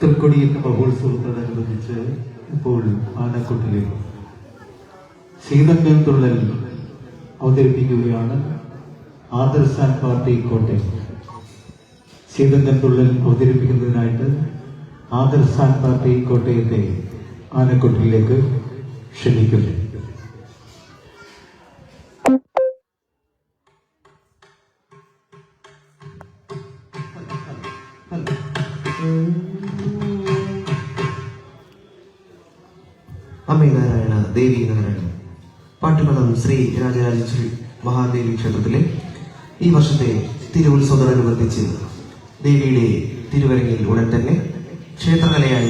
തൃക്കൊടിയേറ്റ മഹോത്സവത്തോടനുബന്ധിച്ച് ഇപ്പോൾ ആനക്കൊട്ടിലെ ശീതങ്കൽ തുള്ളൽ അവതരിപ്പിക്കുകയാണ് ആദർശാൻ പാർട്ടി കോട്ടയം. ശീതങ്കൽ തുള്ളൽ അവതരിപ്പിക്കുന്നതിനായിട്ട് ആദർശാൻ പാർട്ടി കോട്ടയത്തെ ആനക്കൊട്ടിലേക്ക് ക്ഷണിക്കുന്നു. അമ്മേ നാരായണ, ദേവി നാരായണ. പാട്ടുകളം ശ്രീ രാജരാജേശ്വരി മഹാദേവി ക്ഷേത്രത്തിലെ ഈ വർഷത്തെ തിരുവുത്സവത്തോടനുബന്ധിച്ച് ദേവിയുടെ തിരുവരങ്ങിൽ ഉടൻ തന്നെ ക്ഷേത്രകലയായ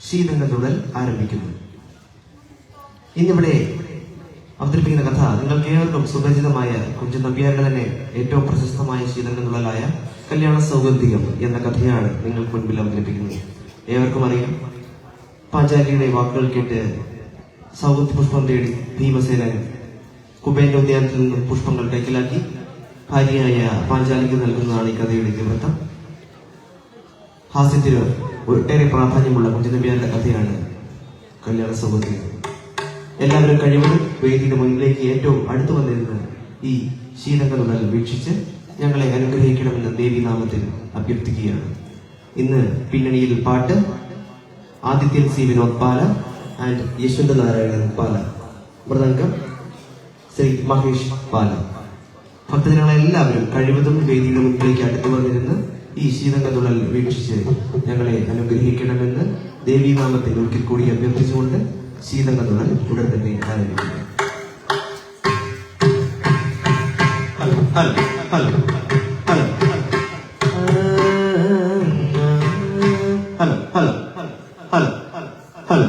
ശീതങ്കൽ തുള്ളൽ ആരംഭിക്കുന്നു. ഇന്നിവിടെ അവതരിപ്പിക്കുന്ന കഥ നിങ്ങൾക്ക് ഏവർക്കും സുപരിചിതമായ കുഞ്ചൻ നമ്പ്യാരുടെ തന്നെ ഏറ്റവും പ്രശസ്തമായ ശീതങ്കൽ തുള്ളലായ കല്യാണ സൗഗന്ധികം എന്ന കഥയാണ് നിങ്ങൾക്ക് മുൻപിൽ അവതരിപ്പിക്കുന്നത്. ഏവർക്കും അറിയാം, പാഞ്ചാലിയുടെ വാക്കുകൾ കേട്ട് സൗഗന്ധി പുഷ്പം തേടി ഭീമസേനൻ കുബേരന്റെ ഉദ്യാനത്തിൽ നിന്നും പുഷ്പങ്ങൾ കൈക്കലാക്കി ഭാര്യയായ പാഞ്ചാലിക്ക് നൽകുന്നതാണ് ഈ കഥയുടെ ഇതിവൃത്തം. ഹാസ്യത്തിന് ഒട്ടേറെ പ്രാധാന്യമുള്ള കുഞ്ചനമ്പ്യാരുടെ കഥയാണ് കല്യാണ സൗഗന്ധികം. എല്ലാവരും കഴിവതും വേദിയുടെ മുന്നിലേക്ക് ഏറ്റവും അടുത്തു വന്നിരുന്ന് ഈ ശീതങ്കൽ തുള്ളൽ വീക്ഷിച്ച് ഞങ്ങളെ അനുഗ്രഹിക്കണമെന്ന് ദേവീനാമത്തിൽ അഭ്യർത്ഥിക്കുകയാണ്. ഇന്ന് പിന്നണിയിൽ പാട്ട് ആദിത്യൻ സി വിനോദ് പാല ആൻഡ് യശ്വന്ത് നാരായണൻ പാല, മൃദംഗം ശ്രീ മഹേഷ് പാല. ഭക്തജനങ്ങളെല്ലാവരും കഴിവതും വേദിയുടെ മുന്നിലേക്ക് അടുത്തു വന്നിരുന്ന് ഈ ശീതങ്കൽ തുള്ളൽ വീക്ഷിച്ച് ഞങ്ങളെ അനുഗ്രഹിക്കണമെന്ന് ദേവീനാമത്തിൽ ഒരിക്കൽ കൂടി അഭ്യർത്ഥിച്ചുകൊണ്ട് ശീതങ്കൽ തുള്ളൽ ഉടൻ തന്നെ ആരംഭിക്കുന്നു. Hello hello hello hello hello hello hello hello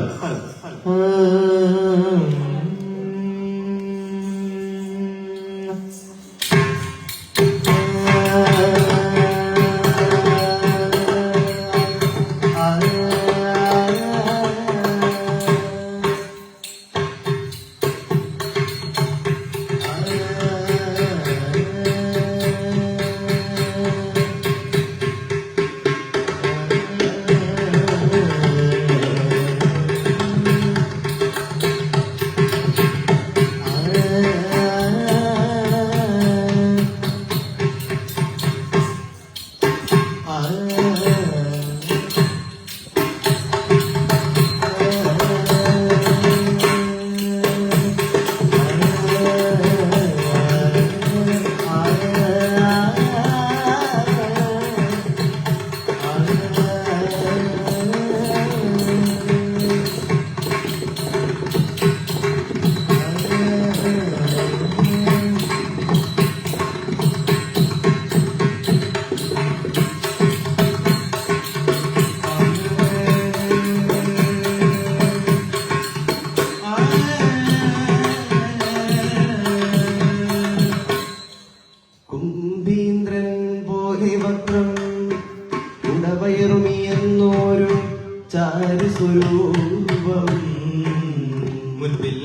മുൻപിൽ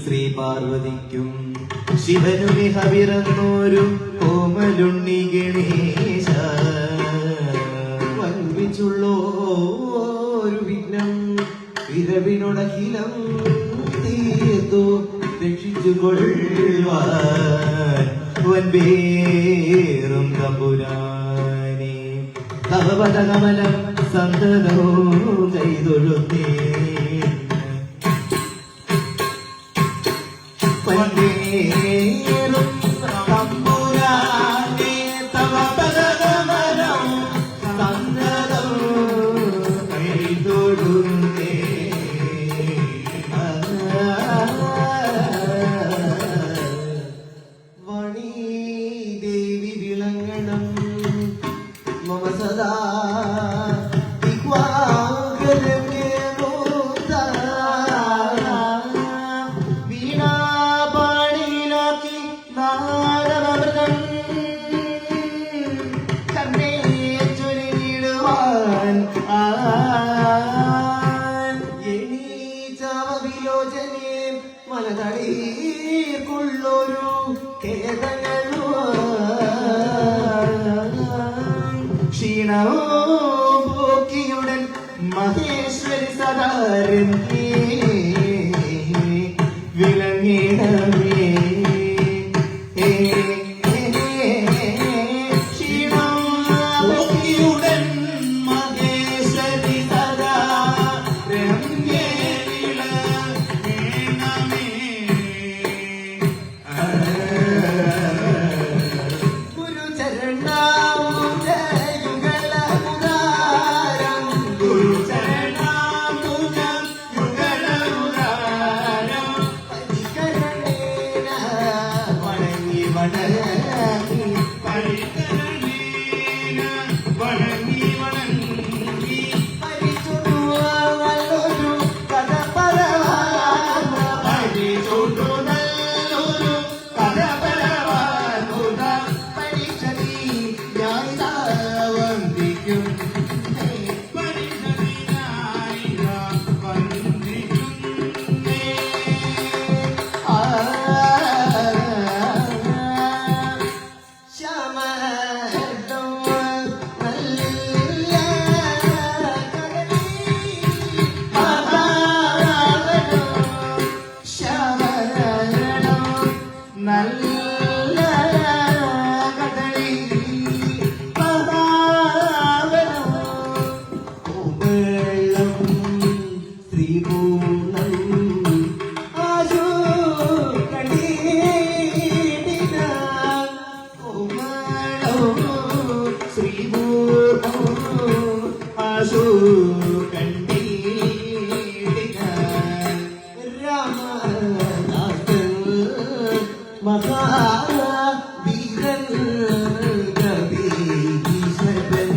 ശ്രീ പാർവതിക്കും ശിവനുമി ഹവിറന്നോരു കോമലുണ്ണി ഗണേശ വൻപിച്ചുള്ളോരു വിഘ്നം വിരവിനൊടകിലം തീർത്തു രക്ഷിച്ചുകൊള്ളുവാൻ വൻപേറും തമ്പുരാനെ തവപദകമലം സന്തതോ കൈതൊഴുത്തേ വൻപേറും തമ്പുരാനെ തവപദകമലം സന്തതോ കൈതൊഴുത്തേ. വണി ദേവി വിളങ്ങണം മമ സദാ വീണാപാണിയിലാക്കി നാരമൃതം കണ്ണേ ചൊല്ലിടുവാൻ എണീചാവിലോചനേ മലതടീർക്കുള്ളൊരു കേതങ്ങളോ ക്ഷീണവും മഹേശ്വരി സദാരംഗേ വിളങ്ങിടമേ ക്ഷീണമുടൻ മഹേശ്വരി സദാ രംഗേ വിളങ്ങണമേ ഗുരുചരണാമുദയുഗളമുദാരം ഗുരുചരണാമുദയുഗളമുദാരം പരികരണേന വണങ്ങി വണങ്ങി പരികരണേന വണങ്ങി വണങ്ങി പരിചുടുവല്ലൊരു കഥ പരവാന പരിചുടുവല്ലൊരു കഥ പരവാനുത പരിഷതി ന്യായവന്തിക്കും പരിഷതി ന്യായവന്തിക്കും ശമദം നല്ല ശമരണം നല്ല കദളി പദാവനം കോമളം ശ്രീപൂർണം ആശു കടീടിന കോമളം ശ്രീപൂർണം ആശു കണ്ടീടിന രാമദാസൻ മഹാവീരൻ കവി ഈശ്വരൻ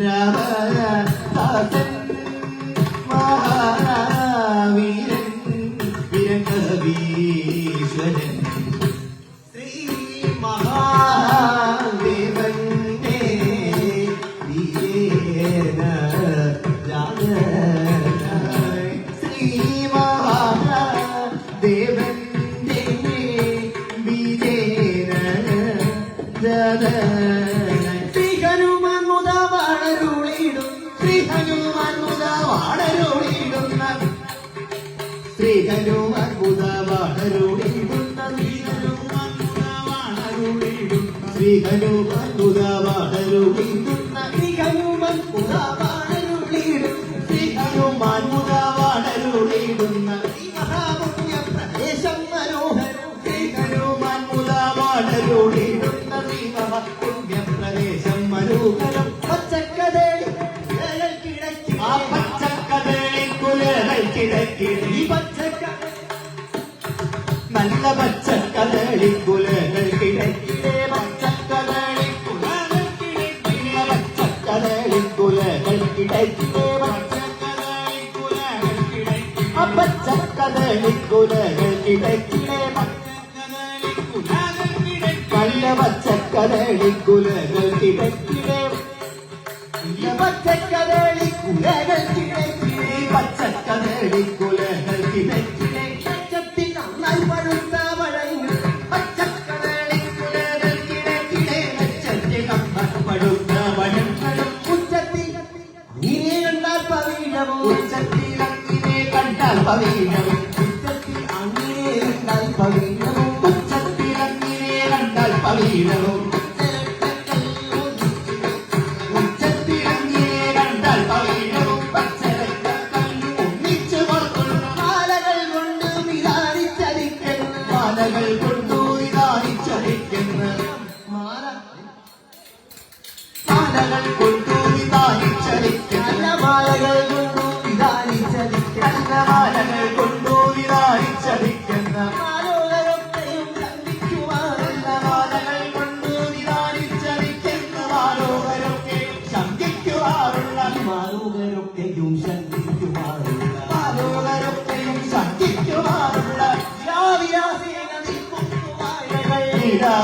രാമദാസൻ മഹാവീരൻ വീരകവീശ്വരൻ ശ്രീ മഹാദേവന്റെ വീരേന രാജനായി ശ്രീ മഹാദേവന്റെ വീരേന രാജനായി ശ്രീ ഹനുമാൻ മുത വാടരുളിടും ശ്രീ ഹനുമാൻ മുത വാടരുളിടുന്ന ശ്രീ ഹനുമാൻ മുത വാടരുളിടുന്ന ശ്രീ ഹനുമാൻ മുത വാടരുളിടുന്ന ശ്രീ ഹനുമാൻ മുത വാടരുളിടും ശ്രീ ഹനുമാൻ മുത വാടരുളിടുന്ന ശ്രീ മഹാപുണ്യ പ്രദേശം മനോഹരം ശ്രീ ഹനുമാൻ മുത വാടരുളിടുന്ന ശ്രീ മഹാപുണ്യ പ്രദേശം മനോഹരം പച്ചക്കതേളി കിടക്കി ആ പച്ചക്കതേളി കുലകൾ കിടക്കി ഈ പച്ചക്ക നല്ല പച്ചക്കതേളി കുലകൾ കിടക്കിടേ പച്ചക്കതേളി കുലകൾ കിടക്കിടേ പച്ചക്കതേളി കുലകൾ കിടക്കിടേ പച്ചക്കതേളി കുലകൾ കിടക്കി ആ പച്ചക്കതേളി കുലകൾ കിടക്കിടേ പച്ചക്കതേളി കുലകൾ കിടക്കി നല്ല പച്ചക്കതേളി കുലകൾ കിടക്കിടേ പച്ചക്കതേളി കുലകൾ കിടക്കിടേ പച്ചക്കതേളി കുലകൾ കിടക്കിടേ പച്ചത്തിൽ നന്നായി പഴുത്ത പഴങ്ങൾ പച്ചക്കതേളി കുലകൾ കിടക്കിടേ പച്ചത്തിൽ നന്നായി പഴുത്ത പഴങ്ങളും ഉച്ചത്തിൽ അങ്ങനെ കണ്ടാൽ പവീഴവും ഉച്ചത്തിൽ അങ്ങനെ കണ്ടാൽ പവീഴവും ഉച്ചത്തിൽ അങ്ങനെ കണ്ടാൽ പവീഴവും ഉച്ചത്തിൽ അങ്ങനെ കണ്ടാൽ പവീഴവും മാലകൾ കൊണ്ടു വിധാനിച്ചടിക്കുന്ന മാലകൾ കൊണ്ടു വിധാനിച്ചടിക്കുന്ന മാലകൾ കൊണ്ടു വിധാനിച്ചടിക്കുന്ന മാലകൾ കൊണ്ടു വിധാനിച്ചടിക്കുന്ന മാലോകരൊക്കെയും ശങ്കിക്കുവാറുള്ള മാലകൾ കൊണ്ടു വിധാനിച്ചടിക്കുന്ന മാലോകരൊക്കെയും ശങ്കിക്കുവാറുള്ള മാലോകരൊക്കെയും ശങ്കിക്കുവാറുള്ള മാലോകരൊക്കെയും ശങ്കിക്കുവാറുള്ള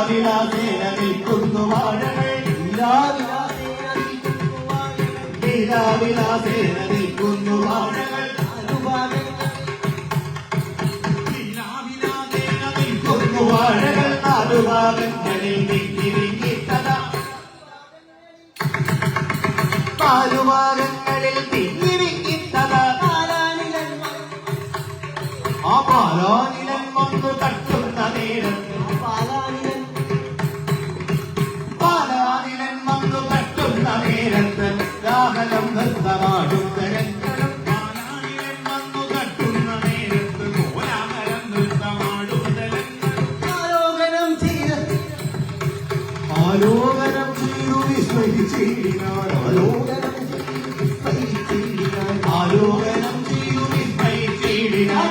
വിലാസേന നിൽക്കുന്നു വാഴകൾ വിലാസേന നിൽക്കുന്നു വാഴകൾ നിൽക്കുന്നു വാഴകൾ നാലുഭാഗങ്ങളിൽ നാലുഭാഗങ്ങളിൽ തിങ്ങി പാലാനിലൻ വന്നു തട്ടുന്ന നേരത്ത് പാലാനിലൻ വന്നു തട്ടുന്ന നേരത്ത് രാഗലം നൃത്തമാടും തരങ്ങളും പാലാനിലൻ വന്നു തട്ടുന്ന നേരത്ത് കോലാഹലം നൃത്തമാടും തരങ്ങളും ആലോകനം ചെയ്തു വിസ്മയിച്ചിടിനാൻ ആലോകനം ചെയ്തു വിസ്മയിച്ചിടിനാൻ ആലോകനം ചെയ്തു വിസ്മയിച്ചിടിനാൻ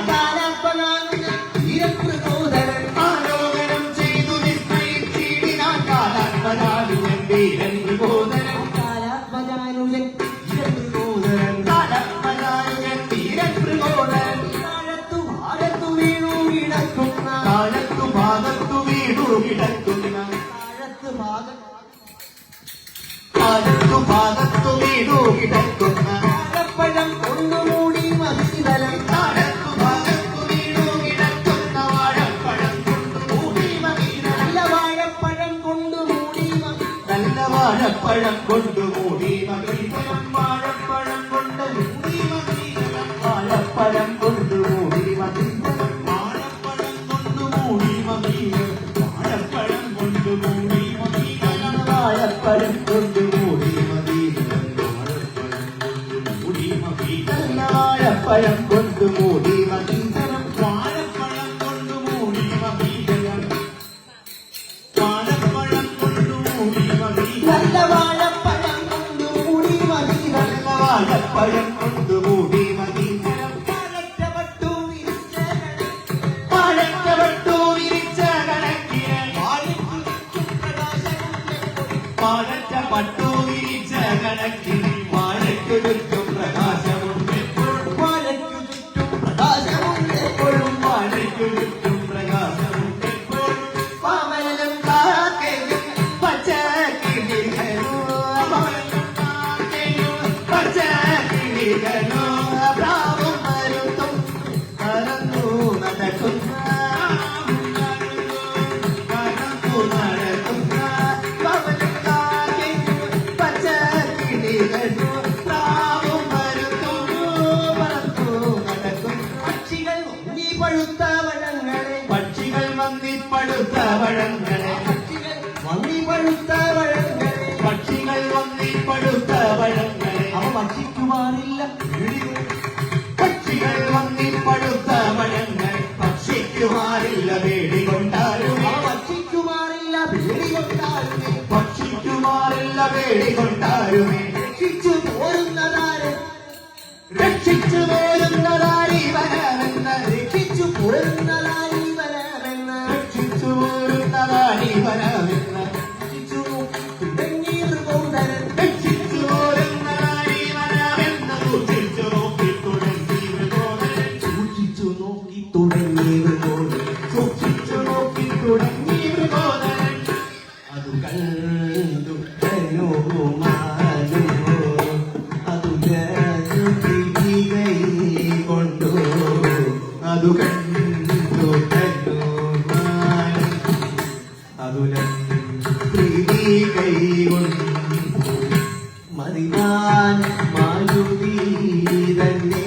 കാലാത്മജാനുജൻ വീരൻ വിബോധനൻ കാലാത്മജാനുജൻ വീരൻ പ്രബോധനൻ കാലത്തു ഭാഗത്തു വീണു കിടക്കുന്ന ഭാഗത്തു വീണു കിടക്കുന്ന വാഴപ്പഴം കൊണ്ടുമൂടി മഹിതലം ഭാഗത്തു വീണു കിടക്കുന്ന വാഴപ്പഴം കൊണ്ടുമൂടി മഹിതലം നല്ല വാഴപ്പഴം കൊണ്ടുമൂടി നല്ല വാഴപ്പഴം കൊണ്ടുമൂടി മഹിതലം വാഴപ്പഴം കൊണ്ടുമൂടി മഹിതലം വാഴപ്പഴം കൊണ്ടുമൂടി മഹിതലം വാഴപ്പഴം കൊണ്ടുമൂടി മഹിതലം വാഴപ്പഴം കൊണ്ടുമൂടി മഹിതലം വാഴപ്പഴം കൊണ്ടുമൂടി വാഴപ്പഴം കൊണ്ടുമൂടി മഹീതരം വാഴപ്പഴം കൊണ്ടുമൂടി മഹീതരം വാഴപ്പഴം കൊണ്ടുമൂടി മഹീതരം നല്ല വാഴപ്പഴം കൊണ്ടുമൂടി മഹീതരം വാഴപ്പഴം കൊണ്ടുമൂടി മഹീതരം വാഴറ്റപട്ടു വിരിച്ച കണക്കിന് വാഴറ്റപട്ടു വിരിച്ച കണക്കിന് വാഴയ്ക്കു ചുറ്റും പ്രകാശമുണ്ട് പാമലും കാക്കയും പച്ചക്കിളികളോ പ്രാവും മരുത്തും പറന്നു നടക്കുന്ന പാമലും കാക്കയും പച്ചക്കിളികളോ പ്രാവും മരുത്തും പറന്നു നടക്കും പക്ഷികൾ പഴുത്ത പഴങ്ങളെ പക്ഷികൾ വന്നിപ്പടുത്ത പഴങ്ങളെ പക്ഷികൾ വന്നിപ്പടുത്ത പഴങ്ങളെ അവ ഭക്ഷിക്കുവാറില്ല പക്ഷികൾ വന്നിപ്പടുത്ത പഴങ്ങൾ ഭക്ഷിക്കുവാറില്ല പേടി കൊണ്ടാലും അവ ഭക്ഷിക്കുമാറില്ല പേടി കൊണ്ടാലുമേ ഭക്ഷിക്കുമാറില്ല പേടി കൊണ്ടാലുമേ രക്ഷിച്ചു പോരുന്നതാര് രക്ഷിച്ചു പോരുന്നതാരി വരമെന്ന് രക്ഷിച്ചു പോരുന്നതാരി വരമെന്ന് രക്ഷിച്ചു പോരുന്നതാരി വരമെന്ന് തുടങ്ങി മൃഗോദരൻ രക്ഷിച്ചു പോരുന്നതാരി വരമെന്ന് സൂക്ഷിച്ചു നോക്കി തുടങ്ങി മൃഗോദരൻ സൂക്ഷിച്ചു നോക്കി തുടങ്ങി മൃഗോദരൻ സൂക്ഷിച്ചു നോക്കി തുടങ്ങി മൃഗോദരൻ അത് കണ്ടു ധനുമാനോ അത് കൊണ്ടു അതു കണ്ടു അതുലം പ്രീതി കൈ കൊണ്ടു മതിമാൻ മാരുതി തന്നെ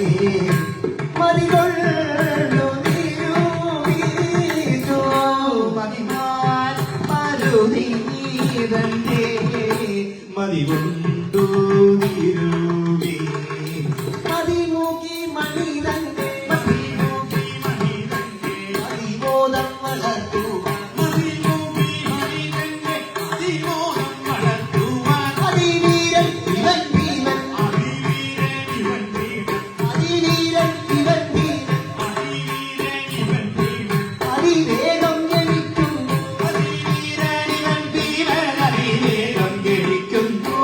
മതികൊള്ളു നിരൂപിച്ചു മതിമാൻ മാരുതി തന്നെ മതികൊണ്ടു നിരൂപി മതിമൂക്കി മണിതന്റെ അതിബോധം വളർത്തുവാൻ അതിവീരൻ ഇവൻ ഭീമൻ അതിവീരൻ ഇവൻ ഭീമൻ അതിവേഗം ജനിക്കുന്നു അതിവേഗം ജനിക്കുന്നു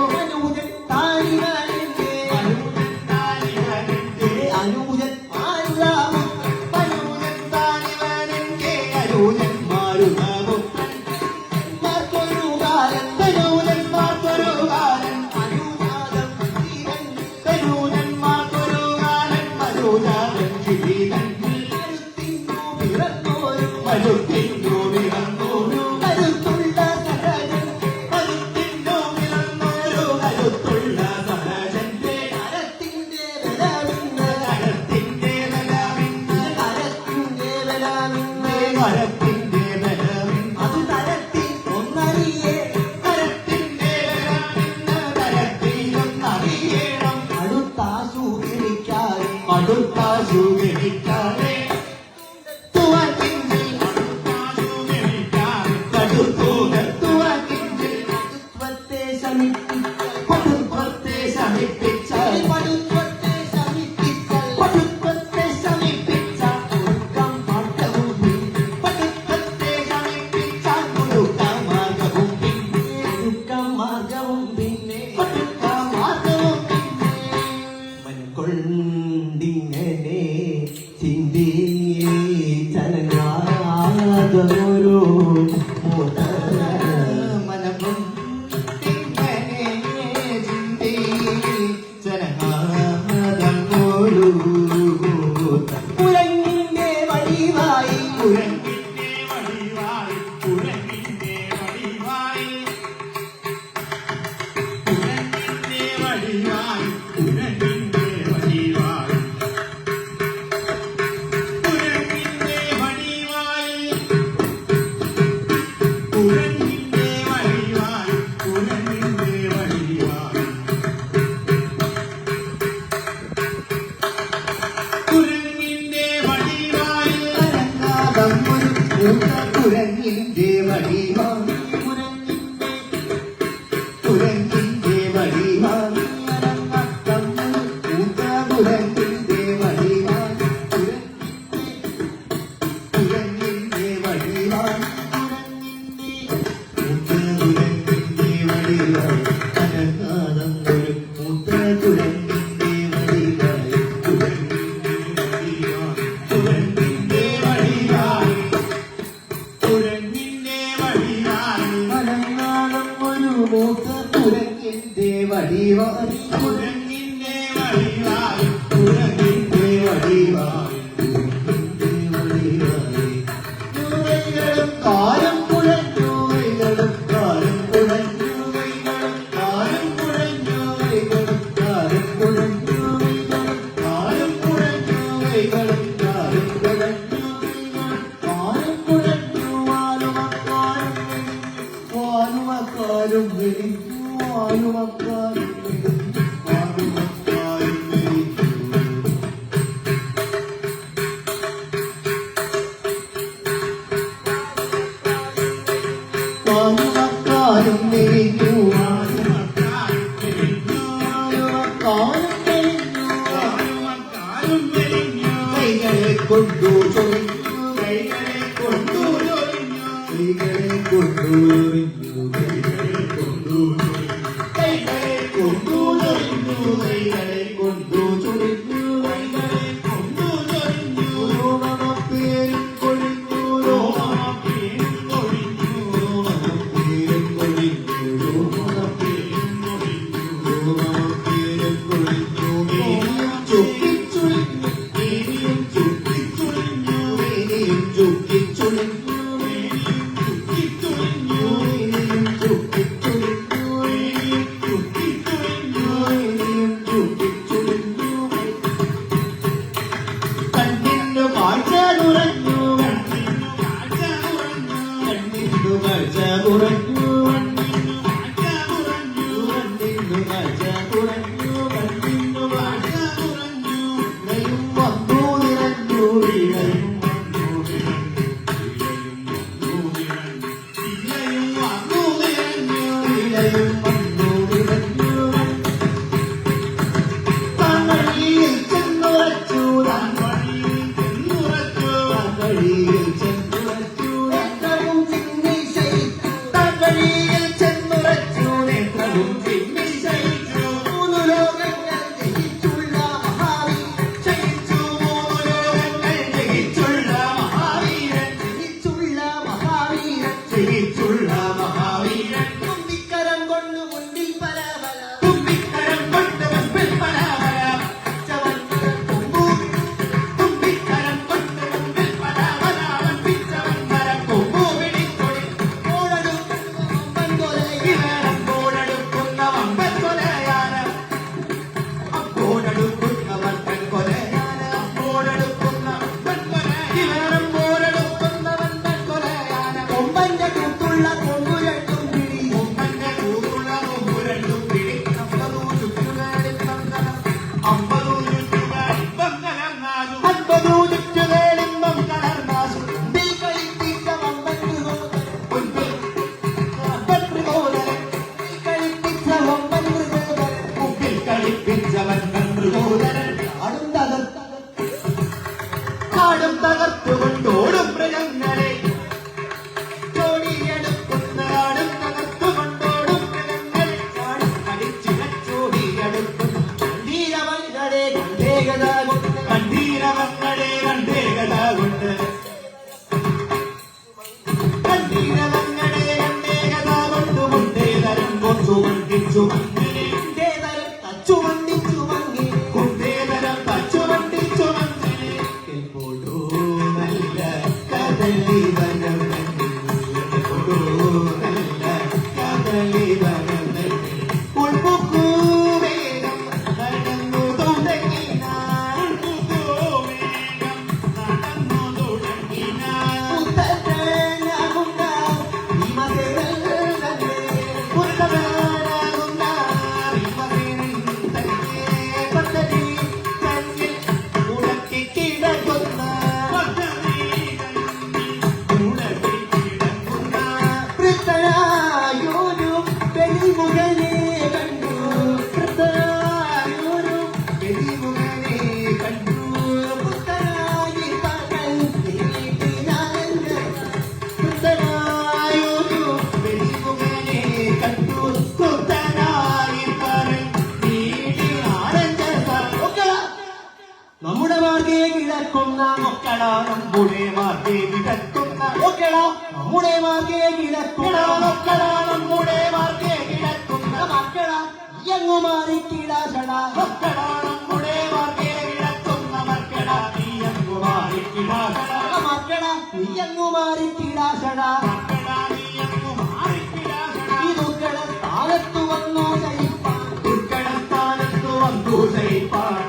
കുരങ്ങിന്റെ വടിവാൾ മൂത്ത കുരങ്ങിന്റെ വടിവാൾ കുരങ്ങിന്റെ വടിവാൾ മൂത്ത കുരങ്ങിന്റെ വടിവാൾ അനങ്ങാതം ഒരു മൂത്ത കുരങ്ങിന്റെ വടിവാൾ കുരങ്ങിന്റെ വടിവാൾ കുരങ്ങിന്റെ വടിവാൾ അനങ്ങാതം ഒരു മൂത്ത കുരങ്ങിന്റെ വടിവാൾ കുരങ്ങിന്റെ വടിവാൾ കുരങ്ങിന്റെ വടിവാൾ കാലം കുഴഞ്ഞു വൈകളും കാലം കുഴഞ്ഞു വൈകളും കാലം കുഴഞ്ഞു വൈകളും കാലം കുഴഞ്ഞു വൈകളും കാലം കുഴഞ്ഞു വൈകളും കാലം കുഴഞ്ഞു കാലം കുഴഞ്ഞു വാലുമക്കാരും വെളിഞ്ഞു വാലുമക്കാരും വെളിഞ്ഞു വാലുമക്കാരും വെളിഞ്ഞു വാലുമക്കാരും മെലിഞ്ഞു വാലുമക്കാരും മെലിഞ്ഞു കൈകളെ കൊണ്ടു ചൊറിഞ്ഞു കൈകളെ കൊണ്ടു ചൊറിഞ്ഞു കൈകളെ കൊണ്ടു ചൊറിഞ്ഞു കൈകളെ കൊണ്ടു കൈകളെ കൊണ്ടു ചൊറിഞ്ഞു കൈകളെ കൊണ്ടു ചൊറിഞ്ഞു കൈകളെ കൊണ്ടു ചൊറിഞ്ഞു രോമമപ്പേരും കൊഴിഞ്ഞു രോമമപ്പേരും കൊഴിഞ്ഞു രോമമപ്പേരും കൊഴിഞ്ഞു രോമമപ്പേരും കൊഴിഞ്ഞു രോമമപ്പേരും കൊഴിഞ്ഞു മേനിയും ചുക്കിച്ചുളിഞ്ഞു മേനിയും ചുക്കിച്ചുളിഞ്ഞു മേനിയും ചുക്കിച്ചുളിഞ്ഞു മേനിയും ചുക്കിച്ചുളിഞ്ഞു മേനിയും ചുക്കിച്ചുളിഞ്ഞു മേനിയും ചുക്കിച്ചുളിഞ്ഞു മേനിയും ചുക്കിച്ചുളിഞ്ഞു കണ്ണിന്നു കാഴ്ച കുറഞ്ഞു കണ്ണിന്നു കാഴ്ച കുറഞ്ഞു കണ്ണിന്നു കാഴ്ച കുറഞ്ഞു കണ്ണിന്നു കാഴ്ച കുറഞ്ഞു ഇണയും വന്നു നിറഞ്ഞു ഇണയും വന്നു ഇണയും വന്നു നിറഞ്ഞു ഇണയും വന്നു നിറഞ്ഞു താങ്കളിൽ ചെന്നുറച്ചു താങ്കളിൽ ചെന്നുറച്ചു താങ്കളിൽ ചെന്നുറച്ചു നേത്രവും ചിന്നി ശയിച്ചു താങ്കളിൽ ചെന്നുറച്ചു നേത്രവും ചിന്നി ശയിച്ചു മൂന്നു ലോകങ്ങൾ ജയിച്ചുള്ള മഹാവീരൻ ജയിച്ചു മൂന്നു ലോകങ്ങൾ ജയിച്ചുള്ള മഹാവീരൻ ജയിച്ചുള്ള മഹാവീരൻ ജയിച്ചുള്ള മഹാവീരൻ തുമ്പിക്കരം കൊണ്ട് മുന്നിൽ പല പല തുമ്പിക്കരം കൊണ്ട് മുമ്പിൽ പല പല പിച്ചവൻകരം കൊമ്പു തുമ്പിക്കരം കൊണ്ട് മുമ്പിൽ പല പല പിച്ചവൻകരം കൊമ്പു പിടിക്കൊടി ഓടടുക്കുന്ന വമ്പൻ കൊലയിടം ഓടടുക്കുന്ന നമ്മുടെ മാർഗേ കിടക്കുന്ന നമ്മുടെ മാർഗേ കിടക്കുന്ന നമ്മുടെ മാർഗേ കിടക്കുന്ന മക്കള എങ്ങു മാറി കിടാശട നമ്മുടെ മാർഗേ കിടക്കുന്ന മക്കള നീ എങ്ങു മാറി കിടാശട മക്കള നീ എങ്ങു മാറി കിടാശട ദുർഘട സ്ഥാനത്തു വന്നു ജയിപ്പാൻ ദുർഘട സ്ഥാനത്തു വന്നു ജയിപ്പാൻ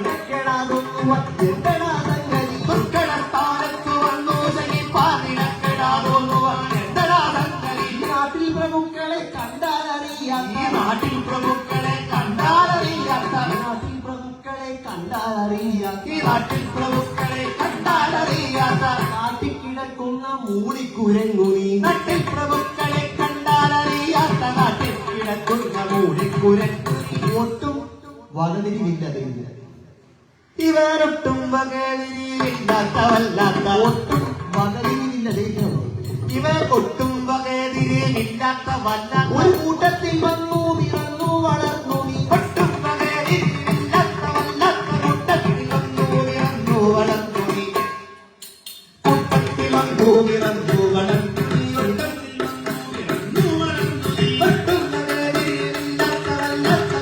നാട്ടിൽ പ്രമുഖളെ കണ്ടാലറിയാത്ത നാട്ടിൽ പ്രമുഖളെ കണ്ടാലറിയാത്ത നാട്ടിൽ പ്രമുഖളെ കണ്ടാലറിയാത്ത നാട്ടിൽ പ്രമുഖളെ കണ്ടാലറിയാത്ത നാട്ടിൽ കിടക്കുന്ന മൂളിക്കുരങ്ങുനി നാട്ടിൽ പ്രമുഖളെ കണ്ടാലറിയാത്ത നാട്ടിൽ കിടക്കുന്ന മൂളിക്കുരങ്ങുനി ഒട്ടും വകതിരിവില്ലതില്ല ഇവരൊട്ടും വകതിരിവില്ലാത്തവല്ലാത്ത ഒട്ടും വകതിരിവില്ലതേ ഇവർ ഒട്ടും വകതിരിവില്ലാത്തവല്ല ഒരു കൂട്ടത്തിൽ വന്നു പിറന്നു വളർന്നു നീ ഒട്ടും വകതിരിവില്ലാത്തവല്ലാത്ത കൂട്ടത്തിൽ വന്നു പിറന്നു വളർന്നു നീ കൂട്ടത്തിൽ വന്നു പിറന്നു വളർന്നു നീ ഒട്ടും വകതിരിവില്ലാത്തവല്ലാത്ത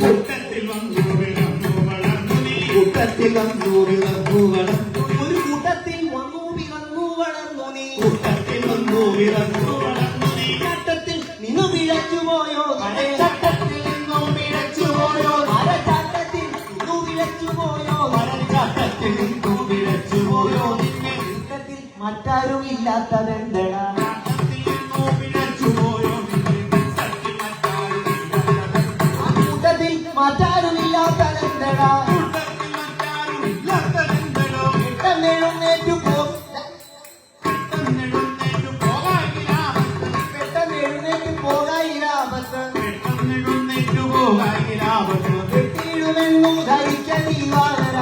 കൂട്ടത്തിൽ വന്നു പിറന്നു വളർന്നു നീ കൂട്ടത്തിൽ വന്നു പിറന്നു വളർന്നു ഒരു കൂട്ടത്തിൽ വന്നു പിറന്നു വളർന്നു നീ കൂട്ടത്തിൽ വന്നു പിറന്നു വളർന്നു നീ ചട്ടത്തിൽ നിന്നു പിഴച്ചു പോയോ ചട്ടത്തിൽ നിന്നു പിഴച്ചു പോയോ ചട്ടത്തിൽ നിന്നു പിഴച്ചു പോയോ ചട്ടത്തിൽ നിന്നു പിഴച്ചു പോയോ നിന്നെ കൂട്ടത്തിൽ മറ്റാരും ഇല്ലാത്തതെന്തടാ കൂട്ടത്തിൽ മറ്റാരും ഇല്ലാത്തതെന്തടാ എഴുന്നേറ്റു പോകായിരാപത്ത് വെട്ടിയിടുമെന്നു ധരിക്കൽ ഈ വാനര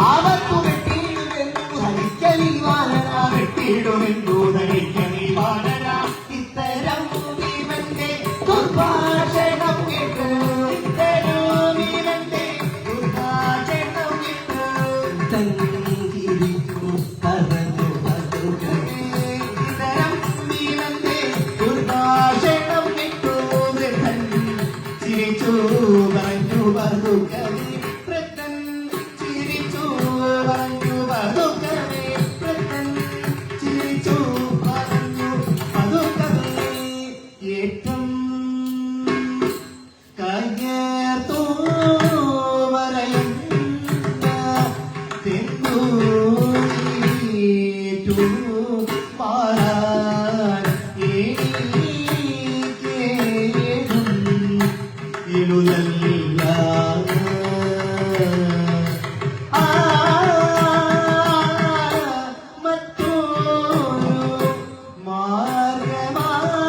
ആപത്തു വെട്ടിയിടുമെന്നു ധരിക്കൽ ഈ വാനര വെട്ടിയിടുമെന്നു ധരിക്കൽ ഈ വാനര ഇത്തരം ഭീമന്റെ ദുർഭാഷണം കേട്ട് ഇത്തരം ഭീമന്റെ ദുർഭാഷണം കേട്ട് തന്നിരിക്കുന്നു പറഞ്ഞു ഇത്തരം ഭീമന്റെ ദുർഭാഷണം കേട്ടു വൃദ്ധൻ ചിരിച്ചു പറഞ്ഞു കവി വൃദ്ധൻ ചിരിച്ചു പറഞ്ഞു കവി വൃദ്ധൻ ചിരിച്ചു പറഞ്ഞു കവി ഏറ്റം കയ്യേർത്തു വരയുന്ന തെന്നൂറ്റു പാരാൻ എനിക്കേതും ഇലുതല്ല മറ്റൊരു മാർഗമായി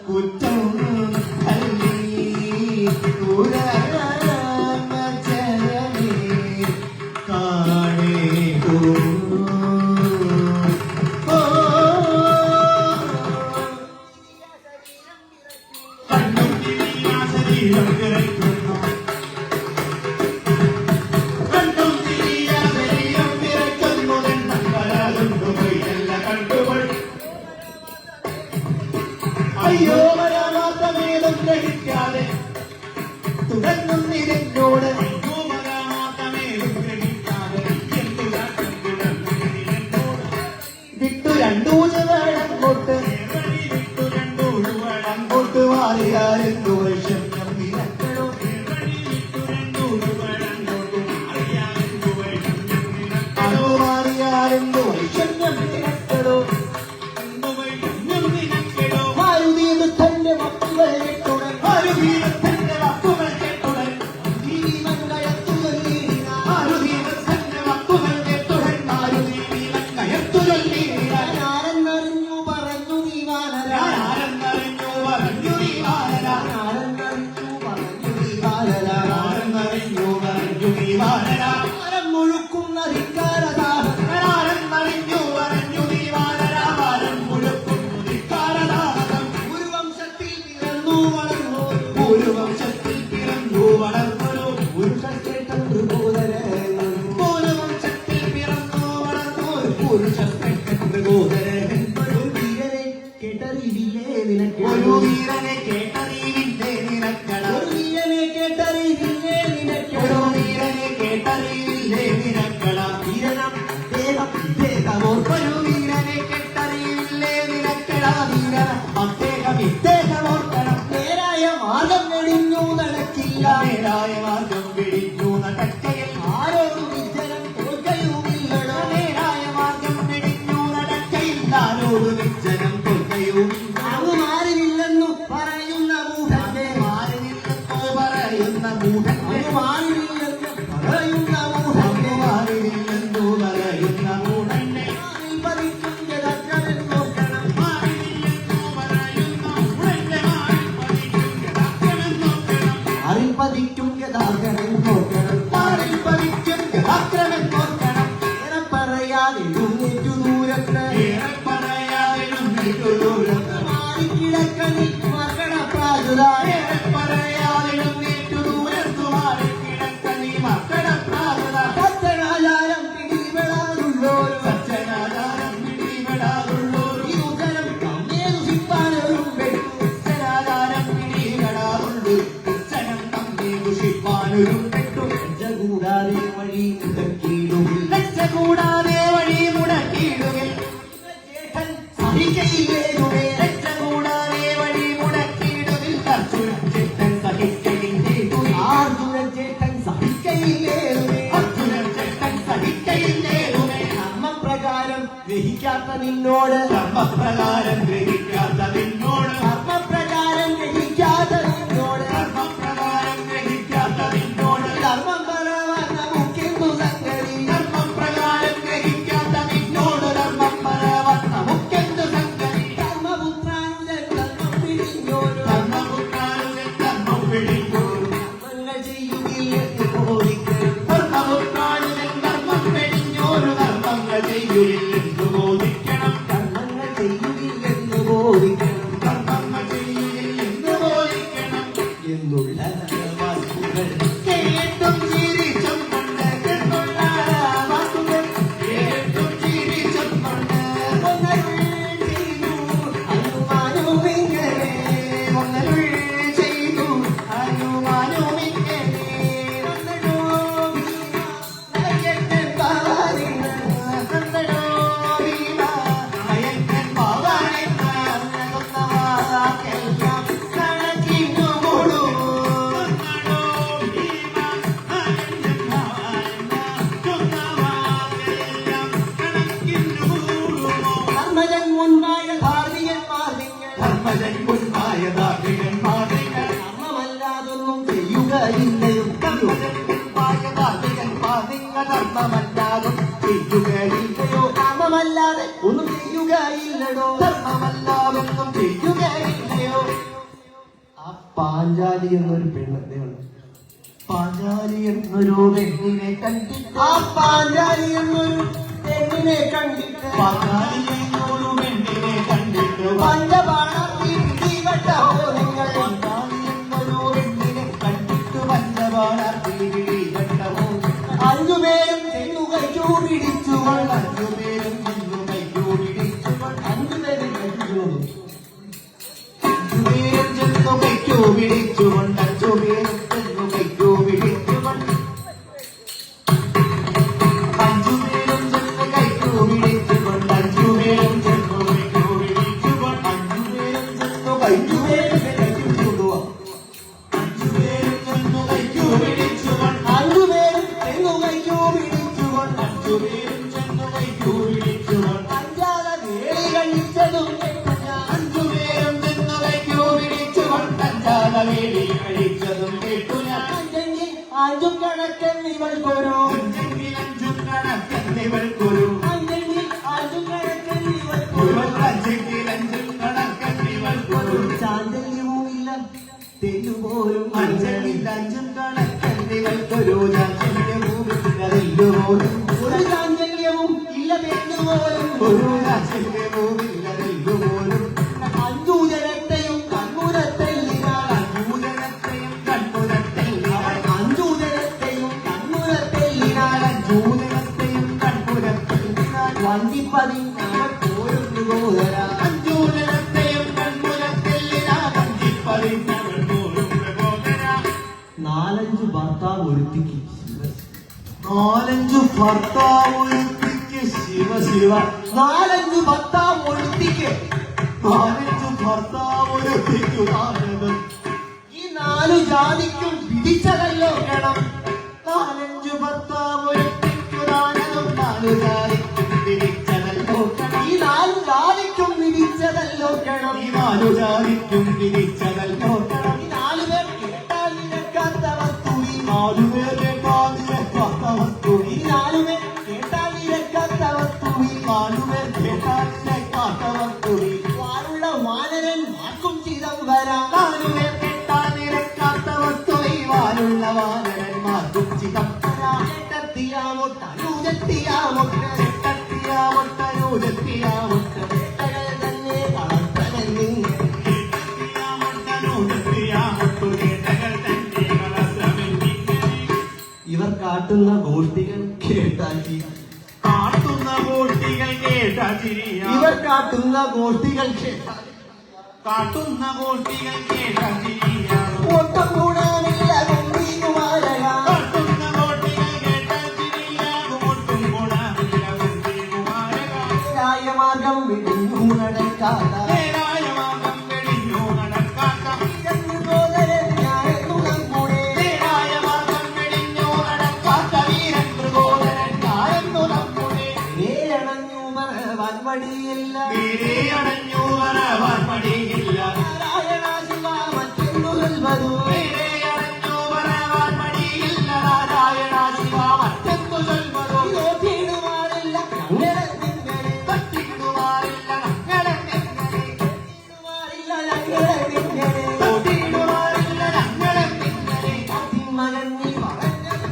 കുറ്റം തല്ലി തുരമചരമേ കാണേകൂ കണ്ണും തിരിയാ ശരീരം വിറയ്ക്കുന്നു കണ്ണും തിരിയാ ശരീരം വിറയ്ക്കുന്നു പോയില്ല കണ്ടുകൾ അയ്യോ വരാമാത്തമേതും ഗ്രഹിക്കാതെ തുടങ്ങും നിരന്നോട് അയ്യോ വരാമാത്തമേതും ഗ്രഹിക്കാതെ വിട്ടു രണ്ടു ചുവടങ്ങോട്ട് വിട്ടു രണ്ടു ചുവടങ്ങോട്ട് മാറിയാരെന്നു വർഷം നിരക്കണോ മാറിയാരെന്നു വർഷം നിരക്കണോ മാരുതീത് തന്റെ മക്കൾ കേട്ടുടൻ മാരുതീത് തന്റെ മക്കൾ കേട്ടുടൻ കയത്തു ചൊല്ലിയില്ല മാരുതീത് തന്റെ മക്കൾ കേട്ടുടൻ മാരുതി കയത്തു ചൊല്ലിയില്ല ഞാനെന്നറിഞ്ഞു പറഞ്ഞു നീ വാനര ഞാനെന്നറിഞ്ഞു പറഞ്ഞു നീ വാനര ഞാനെന്നറിഞ്ഞു പറഞ്ഞു നീ വാനര ഞാനെന്നറിഞ്ഞു പറഞ്ഞു നീ വാനര മരം മുഴുക്കുന്ന ധിക്കാരദാഹം ഞാനെന്നറിഞ്ഞു പറഞ്ഞു നീ വാനര മരം മുഴുക്കുന്നു ധിക്കാര വെടിഞ്ഞു നടക്കയിൽ ആരോടും വിജനം തോൽക്കയുമില്ലടോ നേരായ മാർഗം വെടിഞ്ഞു നടക്കയിൽ ആരോടും വിജനം തോൽക്കയുമില്ല അങ്ങ് മാറിനില്ലെന്നു പറയുന്ന മൂഢന്റെ മാറിനില്ലെന്നോ പറയുന്ന മൂഢൻ മാറിനില്ലെന്ന് പറയുന്ന മൂഢന്റെ മാറിനില്ലെന്നു പറയുന്ന മൂഢന്റെ പതിക്കും ജഗത്രമെന്ന് നോക്കണം മാറിനില്ലെന്നു പറയുന്ന മൂഢന്റെ മാറിൽ പതിക്കും യഥാർത്ഥമെന്ന് നോക്കണം മാറിൽ പതിക്കും യഥാർത്ഥമെന്ന് നോക്കണം ഏറെ പറയാതെ എഴുന്നേറ്റു ദൂരത്ത് ഏറെ പറയാതെ എഴുന്നേറ്റു ദൂരത്ത് മാറിക്കിടക്കണി മകണ പ്രാകൃത ഏറെ പറയാതെ എഴുന്നേറ്റു ദൂരത്ത് മാറിക്കിടക്കണി മകണ പ്രാകൃത സജ്ജനാചാരം പിടിപെടാതുള്ളോരു സജ്ജനാചാരം പിടിപെടാതുള്ളോരു ഈ ഉദരം തമ്മേ ദുഷിപ്പാനൊരും പെട്ടു സജ്ജനാചാരം പിടിപെടാതുള്ളൂ ഉച്ചനം തമ്മേ ദുഷിപ്പാനൊരും പെട്ടു കൂടാതെ വഴി മുടക്കിയിടുകിൽ ലക്ഷ കൂടാതെ വഴി മുടക്കിയിടുകിൽ ചേട്ടൻ സഹിക്കയില്ലേതുവേ ലക്ഷ കൂടാതെ വഴി മുടക്കിയിടുകിൽ അർജുനൻ ചേട്ടൻ സഹിക്കയില്ലേതുവേ അർജുനൻ ചേട്ടൻ സഹിക്കയില്ലേതുവേ അർജുനൻ ചേട്ടൻ സഹിക്കയില്ലേതുവേ ധർമ്മപ്രകാരം ഗ്രഹിക്കാത്ത നിന്നോട് ധർമ്മപ്രകാരം ഗ്രഹിക്കാത്ത നിന്നോട് ധർമ്മപ്രകാരം ഗ്രഹിക്കാത്ത നിന്നോട് ധർമ്മപ്രകാരം ഗ്രഹിക്കാത്ത നിന്നോട് ധർമ്മം പരവന്ന മുഖ്യന്തു സംഗതി ധർമ്മം പ്രകാരം ഗ്രഹിക്കാത്ത നിന്നോട് ധർമ്മം പരവന്ന മുഖ്യന്തു സംഗതി ധർമ്മപുത്രാനുജൻ ധർമ്മം പിടിഞ്ഞോരു ധർമ്മപുത്രാനുജൻ ധർമ്മം പിടിഞ്ഞോരു ധർമ്മങ്ങൾ ചെയ്യുകയില്ലെന്ന് ബോധിക്കണം ധർമ്മപുത്രാനുജൻ ധർമ്മം പിടിഞ്ഞോരു ധർമ്മങ്ങൾ ചെയ്യുകയില്ലെന്ന് ബോധിക്കണം ധർമ്മങ്ങൾ ചെയ്യുകയില്ലെന്ന് ബോധിക്കണം ധർമ്മങ്ങൾ ചെയ്യുകയില്ലെന്ന് ബോധിക്കണം എന്നുള്ള വാക്കുകൾ കേട്ടും ചിരിച്ചും കൊണ്ട് എന്നുള്ള വാക്കുകൾ കേട്ടും ചിരിച്ചും കൊണ്ട് ഒന്നരുൾ ചെയ്തു അനുമാനവുമിങ്ങനെ ഒന്നരുൾ ചെയ്തു അനുമാനവുമിങ്ങനെ ഒന്നടോ നയക്കൻ പാവാനിങ്ങ ഒന്നടോ ഭീമ നയക്കൻ പാവാനിങ്ങ ഒന്നവാക്കെല്ലാം കണക്കിന്നു മൂടുമോ ധർമ്മജൻ മുൻപായ ധാർമ്മികന്മാർ നിങ്ങൾ ധർമ്മജൻ മുൻപായ ധാർമ്മികന്മാർ നിങ്ങൾ ധർമ്മമല്ലാതൊന്നും ചെയ്യുകയില്ലയും ധർമ്മജൻ മുൻപായ ധാർമ്മികന്മാർ നിങ്ങൾ ധർമ്മമല്ലാതും ചെയ്യുകയില്ലയോ ധർമ്മമല്ലാതെ ഒന്നും ചെയ്യുകയില്ലടോ ധർമ്മമല്ലാതൊന്നും ചെയ്യുകയില്ലയോ ആ പാഞ്ചാലി എന്നൊരു പെണ്ണുണ്ട് പാഞ്ചാലി എന്നൊരു പെണ്ണിനെ കണ്ടിട്ട് ആ പാഞ്ചാലി എന്നൊരു പെണ്ണിനെ കണ്ടിട്ട് പാഞ്ചാലി എന്നൊരു പെണ്ണിനെ കണ്ടിട്ട് പഞ്ചബാണത്തിൽ പിടികെട്ടോ നിങ്ങൾ പാഞ്ചാലി എന്നൊരു പെണ്ണിനെ കണ്ടിട്ട് പഞ്ചബാണത്തിൽ പിടികെട്ടോ അഞ്ചുപേരും ചെന്നു കൈക്കു പിടിച്ചുകൊണ്ട് അഞ്ചുപേരും ചെന്നു കൈക്കു പിടിച്ചുകൊണ്ട് അഞ്ചുപേരും കൈക്കോടും അഞ്ചുപേരും ചെന്നു കൈക്കു പിടിച്ചുകൊണ്ട് അഞ്ചുപേരും ചെന്നു കൈക്കു പിടിച്ചുകൊണ്ട് അഞ്ചുപേരും ചെന്നു കൈക്കു പിടിച്ചുകൊണ്ട് അഞ്ചുപേരും ചെന്നു കൈക്കു പിടിച്ചുകൊണ്ട് അഞ്ചുപേരും ചെന്നു കൈക്കുപേരും കൈക്കു കൊണ്ടുപോവാ അഞ്ചുപേരും ചെന്നു കൈക്കു പിടിച്ചുകൊണ്ട് അഞ്ചുപേരും ചെന്നു കൈക്കു പിടിച്ചുകൊണ്ട് അഞ്ചുപേരും ചെന്നു കൈക്കു പിടിച്ചുകൊണ്ട് അഞ്ചാല വേളി കഴിച്ചതും അഞ്ചുപേരും ചെന്നു കൈക്കു പിടിച്ചുകൊണ്ട് അഞ്ചാല വേളി കഴിച്ചതും കേട്ടു ഞാൻ അഞ്ചും കണക്കെന്നിവൾക്കൊരു അഞ്ചും കണക്കെന്നിവൾക്കൊരു അഞ്ചും കണക്കെന്നിവൾക്കൊരു അഞ്ചും കണക്കെന്നിവൾക്കൊരു ചാഞ്ചല്യവുമില്ല തെല്ലുപോലും അഞ്ചലിൽ അഞ്ചും കണക്കെന്നിവൾക്കൊരു ചാഞ്ചല്യവുമില്ല തെല്ലുപോലും ഒരു ചാഞ്ചല്യവും ഇല്ല തെല്ലുപോലും ഒരു ചാഞ്ചല്യവുമില്ല തെല്ലുപോലും അഞ്ചൂജനത്തെയും കണ്ണൂരത്തെല്ലിനാൽ അഞ്ചൂജനത്തെയും കണ്ണൂരത്തെല്ലിനാൽ അഞ്ചൂജനത്തെയും കണ്ണൂരത്തെല്ലിനാൽ അഞ്ചൂജനത്തെയും കണ്ണൂരത്തെല്ലിനാൽ വന്ദിപ്പതിനാൾ പോരുന്നു ഗോദര അഞ്ചൂജനത്തെയും കണ്ണൂരത്തെല്ലിനാൽ വന്ദിപ്പതിനാൾ പോരുന്നു ഗോദര നാലഞ്ചു ഭർത്താവ് ഒരുത്തിക്ക് നാലഞ്ചു ഭർത്താവ് ഒരുത്തിക്ക് ശിവ ശിവ നാലഞ്ചു ഭർത്താവ് ഒരുത്തിക്ക് നാലഞ്ചു ഭർത്താവ് ഒരുത്തിക്കു നാരദൻ ഈ നാലു ജാതിക്കും വിധിച്ചതല്ലോ ഗണം നാലു ജാതിക്കും തിരിച്ചതൽ നോക്കണം. 4 പേർ കേട്ടാൽ നിരക്കാത്ത വസ്തുവിൽ 4 പേർ കേട്ടാൽ നിരക്കാത്ത വസ്തുവിൽ 4 പേർ കേട്ടാൽ നിരക്കാത്ത വസ്തുവിൽ 4 പേർ കേട്ടാൽ നിരക്കാത്ത വസ്തുവിൽ വാറുള്ള വാനരൻ മാർക്കും ചിദംബരം. 4 പേർ കേട്ടാൽ നിരക്കാത്ത വസ്തുവിൽ വാലുള്ള വാനരന്മാർക്കും ചിദംബരം. ചെട്ടത്തിയാമൊട്ടനൂജത്തിയാമൊട്ട ചെട്ടത്തിയാമൊട്ടനൂജത്തിയാമൊട്ട ചെട്ടകൾ തന്നെ കളത്തലെന്ന് ഇവർ കാട്ടുന്ന ഗോഷ്ഠികൾ കേട്ടാൽ കാട്ടുന്ന ഗോഷ്ഠികൾ കേട്ടാ ചിരിയാ ഇവർ കാട്ടുന്ന ഗോഷ്ഠികൾ കേട്ടാൽ കാട്ടുന്ന ഗോഷ്ഠികൾ കേട്ടാ ചിരിയാ ഒട്ടും കൂടാനില്ല കുമാരക കാട്ടുന്ന ഗോഷ്ഠികൾ കേട്ടാ ചിരിയാകും ഒട്ടും ഗുണമില്ല കുമാരക മാർഗം വിടുന്നു നടക്കാത്ത നേരായ മാർഗം വെടിഞ്ഞു നടക്കാത്ത സോദരൻ ഞാനെന്നു നമ്മുടെ നേരായ മാർഗം വെടിഞ്ഞു നടക്കാത്ത വീരൻ സോദരൻ ഞാനെന്നു നമ്മുടെ നേരണഞ്ഞു മറവാൻ വഴിയില്ല വീരയടഞ്ഞു വരവാൻ മടിയില്ല നാരായണ ശിവ മറ്റെന്നു ചൊൽവതു വീരയടഞ്ഞു വരവാൻ മടിയില്ല നാരായണ ശിവ മറ്റെന്നു ചൊൽവതോ നോക്കിയിടുവാനില്ല ഞങ്ങളെ നിങ്ങളെ തട്ടിടുവാനില്ല ഞങ്ങളെ നിങ്ങളെ ഇടുവാനില്ല ഞങ്ങളെ നിങ്ങളെ തൊട്ടിടുവാനില്ല ഞങ്ങളെ നിങ്ങളെ മകൻ നീ പറഞ്ഞത്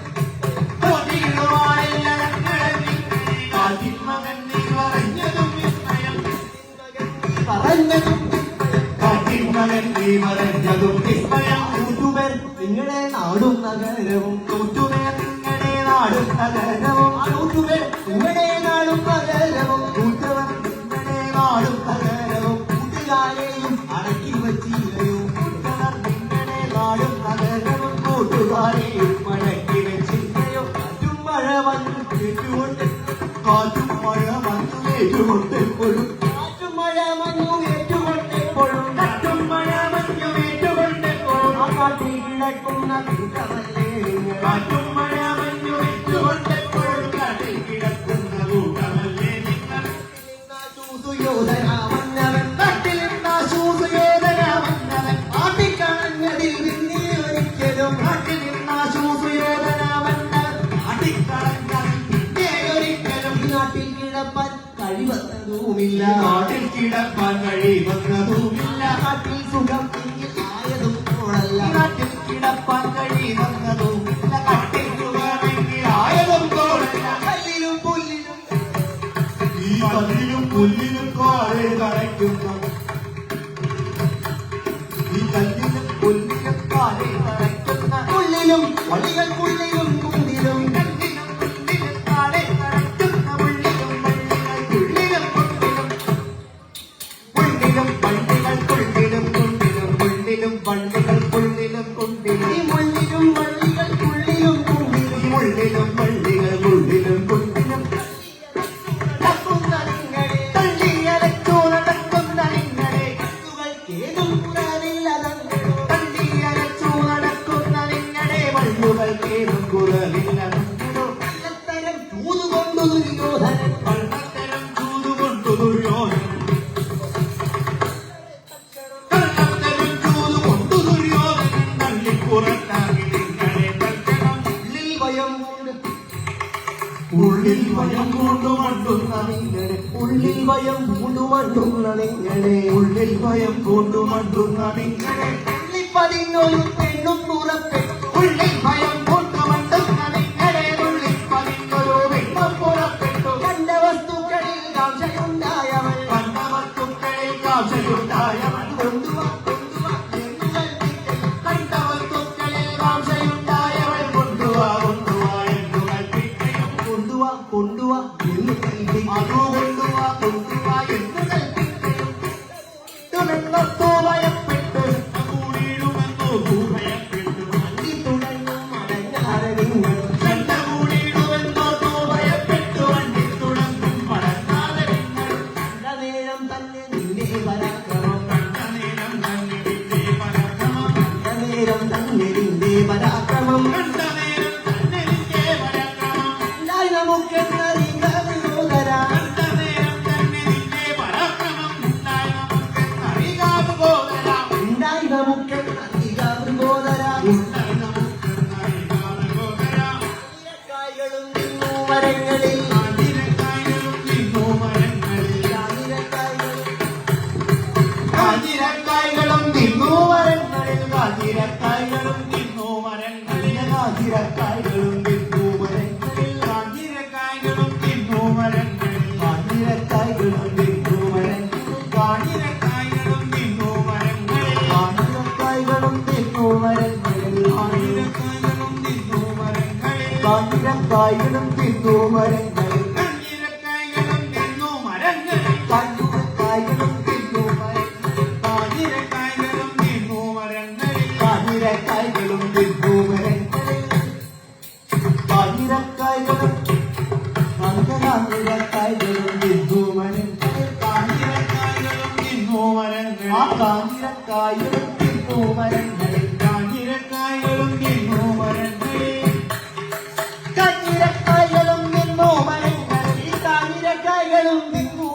തൊട്ടിടുവാനില്ല ഞങ്ങളെ നിങ്ങളെ കാറ്റിൻ മകൻ നീ പറഞ്ഞതും വിസ്മയം പറഞ്ഞതും കാറ്റിൻ മകൻ നീ പറഞ്ഞതും വിസ്മയം കൂട്ടുപേർ നിങ്ങളെ നാടും നഗരവും കൂട്ടുമേർ നിങ്ങളുടെ നാടും നഗരവും കൂട്ടുപേർ നിങ്ങളെ നാടും നഗരവും കൂട്ടവർ നിങ്ങളുടെ നാടും നഗരവും കൂട്ടുകാരെയും അടക്കി വച്ചില്ലയോ കൂട്ടവർ നിങ്ങളുടെ നാടും നഗരവും കൂട്ടുകാരെയും മടക്കി വെച്ചില്ലയോ കാറ്റും മഴ വന്നു കേട്ടുകൊണ്ട് കാറ്റും മഴ വന്നു ഏറ്റുകൊണ്ടെപ്പോഴും കാറ്റും മഴ മഞ്ഞു ഏറ്റുകൊണ്ടെപ്പോഴും കാറ്റും മഴ വന്നു ഏറ്റുകൊണ്ടെപ്പോഴും ആ കാട്ടിൽ കിടക്കുന്ന കൂട്ടമല്ലേ നിങ്ങൾ കാറ്റും മഴ വന്നു ഏറ്റുകൊണ്ടെപ്പോഴും കാട്ടിൽ കിടക്കുന്ന കൂട്ടമല്ലേ നിങ്ങൾ സുയോധന വന്നവൻ കാട്ടിലിരുന്ന ശൂസുയോധനാമന്നവൻ ആട്ടിക്കളഞ്ഞതിൽ പിന്നെ ഒരിക്കലും കാട്ടിലിരുന്ന ശൂസുയോധനാമന്നവൻ ആട്ടിക്കളഞ്ഞവൻ പിന്നെ ഒരിക്കലും ഈ നാട്ടിൽ കിടപ്പാൻ കഴിവന്നതുമില്ല നാട്ടിൽ കിടപ്പാൻ കഴിയുന്നതുമില്ല നാട്ടിൽ സുഖം എങ്കിൽ ആയതും പോളല്ല നാട്ടിൽ കിടപ്പാൻ കഴിയുന്നതുമില്ല കാട്ടിൽ സുഖമെങ്കിൽ ആയതും തോന്നില്ല കല്ലിലും പുല്ലിലും ഈ കല്ലിലും പുല്ലിലും കാളെ തറയ്ക്കുന്ന ഈ കല്ലിലും പുല്ലിലും കാളെ തറയ്ക്കുന്ന പുല്ലിലും വള്ളികൾക്കുള്ളിലും കുണ്ടിലും കല്ലിലും പുല്ലിലും കാളെ തറയ്ക്കുന്ന പുള്ളിലും വള്ളികൾക്കുള്ളിലും കുണ്ടിലും പുള്ളിലും വള്ളികൾക്കുള്ളിലും കുണ്ടിലും പുള്ളിലും വള്ളികൾക്കുള്ളിലും ഈ കുണ്ടിലും മുള്ളിലും വള്ളികൾക്കുള്ളിലും കുണ്ടിലും ഈ മുള്ളിലും വള്ളികൾക്കുള്ളിലും കുണ്ടിലും നടക്കുന്ന നിങ്ങളെ തള്ളിയലച്ചു നടക്കുന്ന നിങ്ങളെ ഏതും കുറവില്ലതങ്ങളോ തള്ളിയലച്ചു നടക്കുന്ന നിങ്ങളെ വള്ളുകൾക്കേതും കുറവില്ല കള്ളത്തരം ചൂതുകൊണ്ടു ദുര്യോധനൻ കള്ളത്തരം ചൂതുകൊണ്ടു ദുര്യോധനൻ കള്ളത്തരം ചൂതുകൊണ്ടു ദുര്യോധനൻ തള്ളിപ്പുറത്താക്കി നിങ്ങളെ തൽക്കണം ഉള്ളിൽ ഭയം കൊണ്ടു മണ്ടുന്ന നിങ്ങളെ ഉള്ളിൽ ഭയം കൊണ്ടു മണ്ടുന്ന നിങ്ങളെ ഉള്ളിൽ ഭയം കൊണ്ടുമണ്ടുന്ന നിങ്ങളെ ഉള്ളിപ്പതിനൊരു പെണ്ണും പുറപ്പെട്ടു ഉള്ളിൽ ഭയം കൊണ്ടുമണ്ടുന്ന നിങ്ങളെ ഉള്ളിൽ പതിനൊരു വെള്ളം പുറപ്പെട്ടു കണ്ട വസ്തുക്കളിൽ കാംക്ഷയുണ്ടായവൾ കണ്ട വസ്തുക്കളിൽ കാഴ്ചയുണ്ടായവൻ കൊണ്ടുവാ കൊണ്ടുവാ എന്ന് കൽപ്പിക്കൽ. കണ്ട വസ്തുക്കളിൽ കാഴ്ചയുണ്ടായവൻ കൊണ്ടുവാ കൊണ്ടുവാ എന്നു കൽപ്പിക്കുകയും കൊണ്ടുവാ കൊണ്ടുവാ എന്ന് കൽപ്പിക്കൽ. അതു കൊണ്ടുവാ കൊണ്ടുവാ എന്ന് കൽപ്പിക്കുകയും ഇടുമെന്നോ ഭയപ്പെട്ട് കൂടിയിടുമെന്നോ ഭയപ്പെട്ടു അള്ളി തുടങ്ങും മരങ്ങളിൽ കാഞ്ഞിരക്കായകളും നിന്നു മരങ്ങളിൽ കാഞ്ഞിരക്കായകളും തിന്നു മരങ്ങളിൽ കാഞ്ഞിരക്കായകളും തിന്നു മരങ്ങളിൽ കാഞ്ഞിരക്കായകളും തിന്നു മരങ്ങളിൽ കാഞ്ഞിരക്കായകളും നിന്നു മരങ്ങളിൽ കാഞ്ഞിരക്കായകളും തിന്നു മരങ്ങളിൽ കാഞ്ഞിരക്കായകളും നിന്നു മരങ്ങളിൽ കാഞ്ഞിരക്കായകളും തിന്നു മരങ്ങളിൽ കാഞ്ഞിരക്കായകളും നിന്നു മരങ്ങളിൽ കാഞ്ഞിരക്കായകളും തിന്നു മരങ്ങളിൽ കാഞ്ഞിരക്കായകളും നിന്നു മരങ്ങളിൽ കാഞ്ഞിരക്കായകളും തിന്നു മരങ്ങളിൽ കാഞ്ഞിരക്കായകളും നിന്നു മരങ്ങളിൽ കാഞ്ഞിരക്കായകളും തിന്നു മരങ്ങളിൽ കാഞ്ഞിരക്കായകളും കാഞ്ഞിരക്കായകളും തിന്നു മരങ്ങളിൽ കാഞ്ഞിരക്കായകളും നിന്നു മരങ്ങളിൽ ആ കാഞ്ഞിരക്കായകളും തിന്നു മരങ്ങളിൽ കാഞ്ഞിരക്കായകളും നിന്നു മരങ്ങളിൽ കാഞ്ഞിരക്കായകളും തിന്നു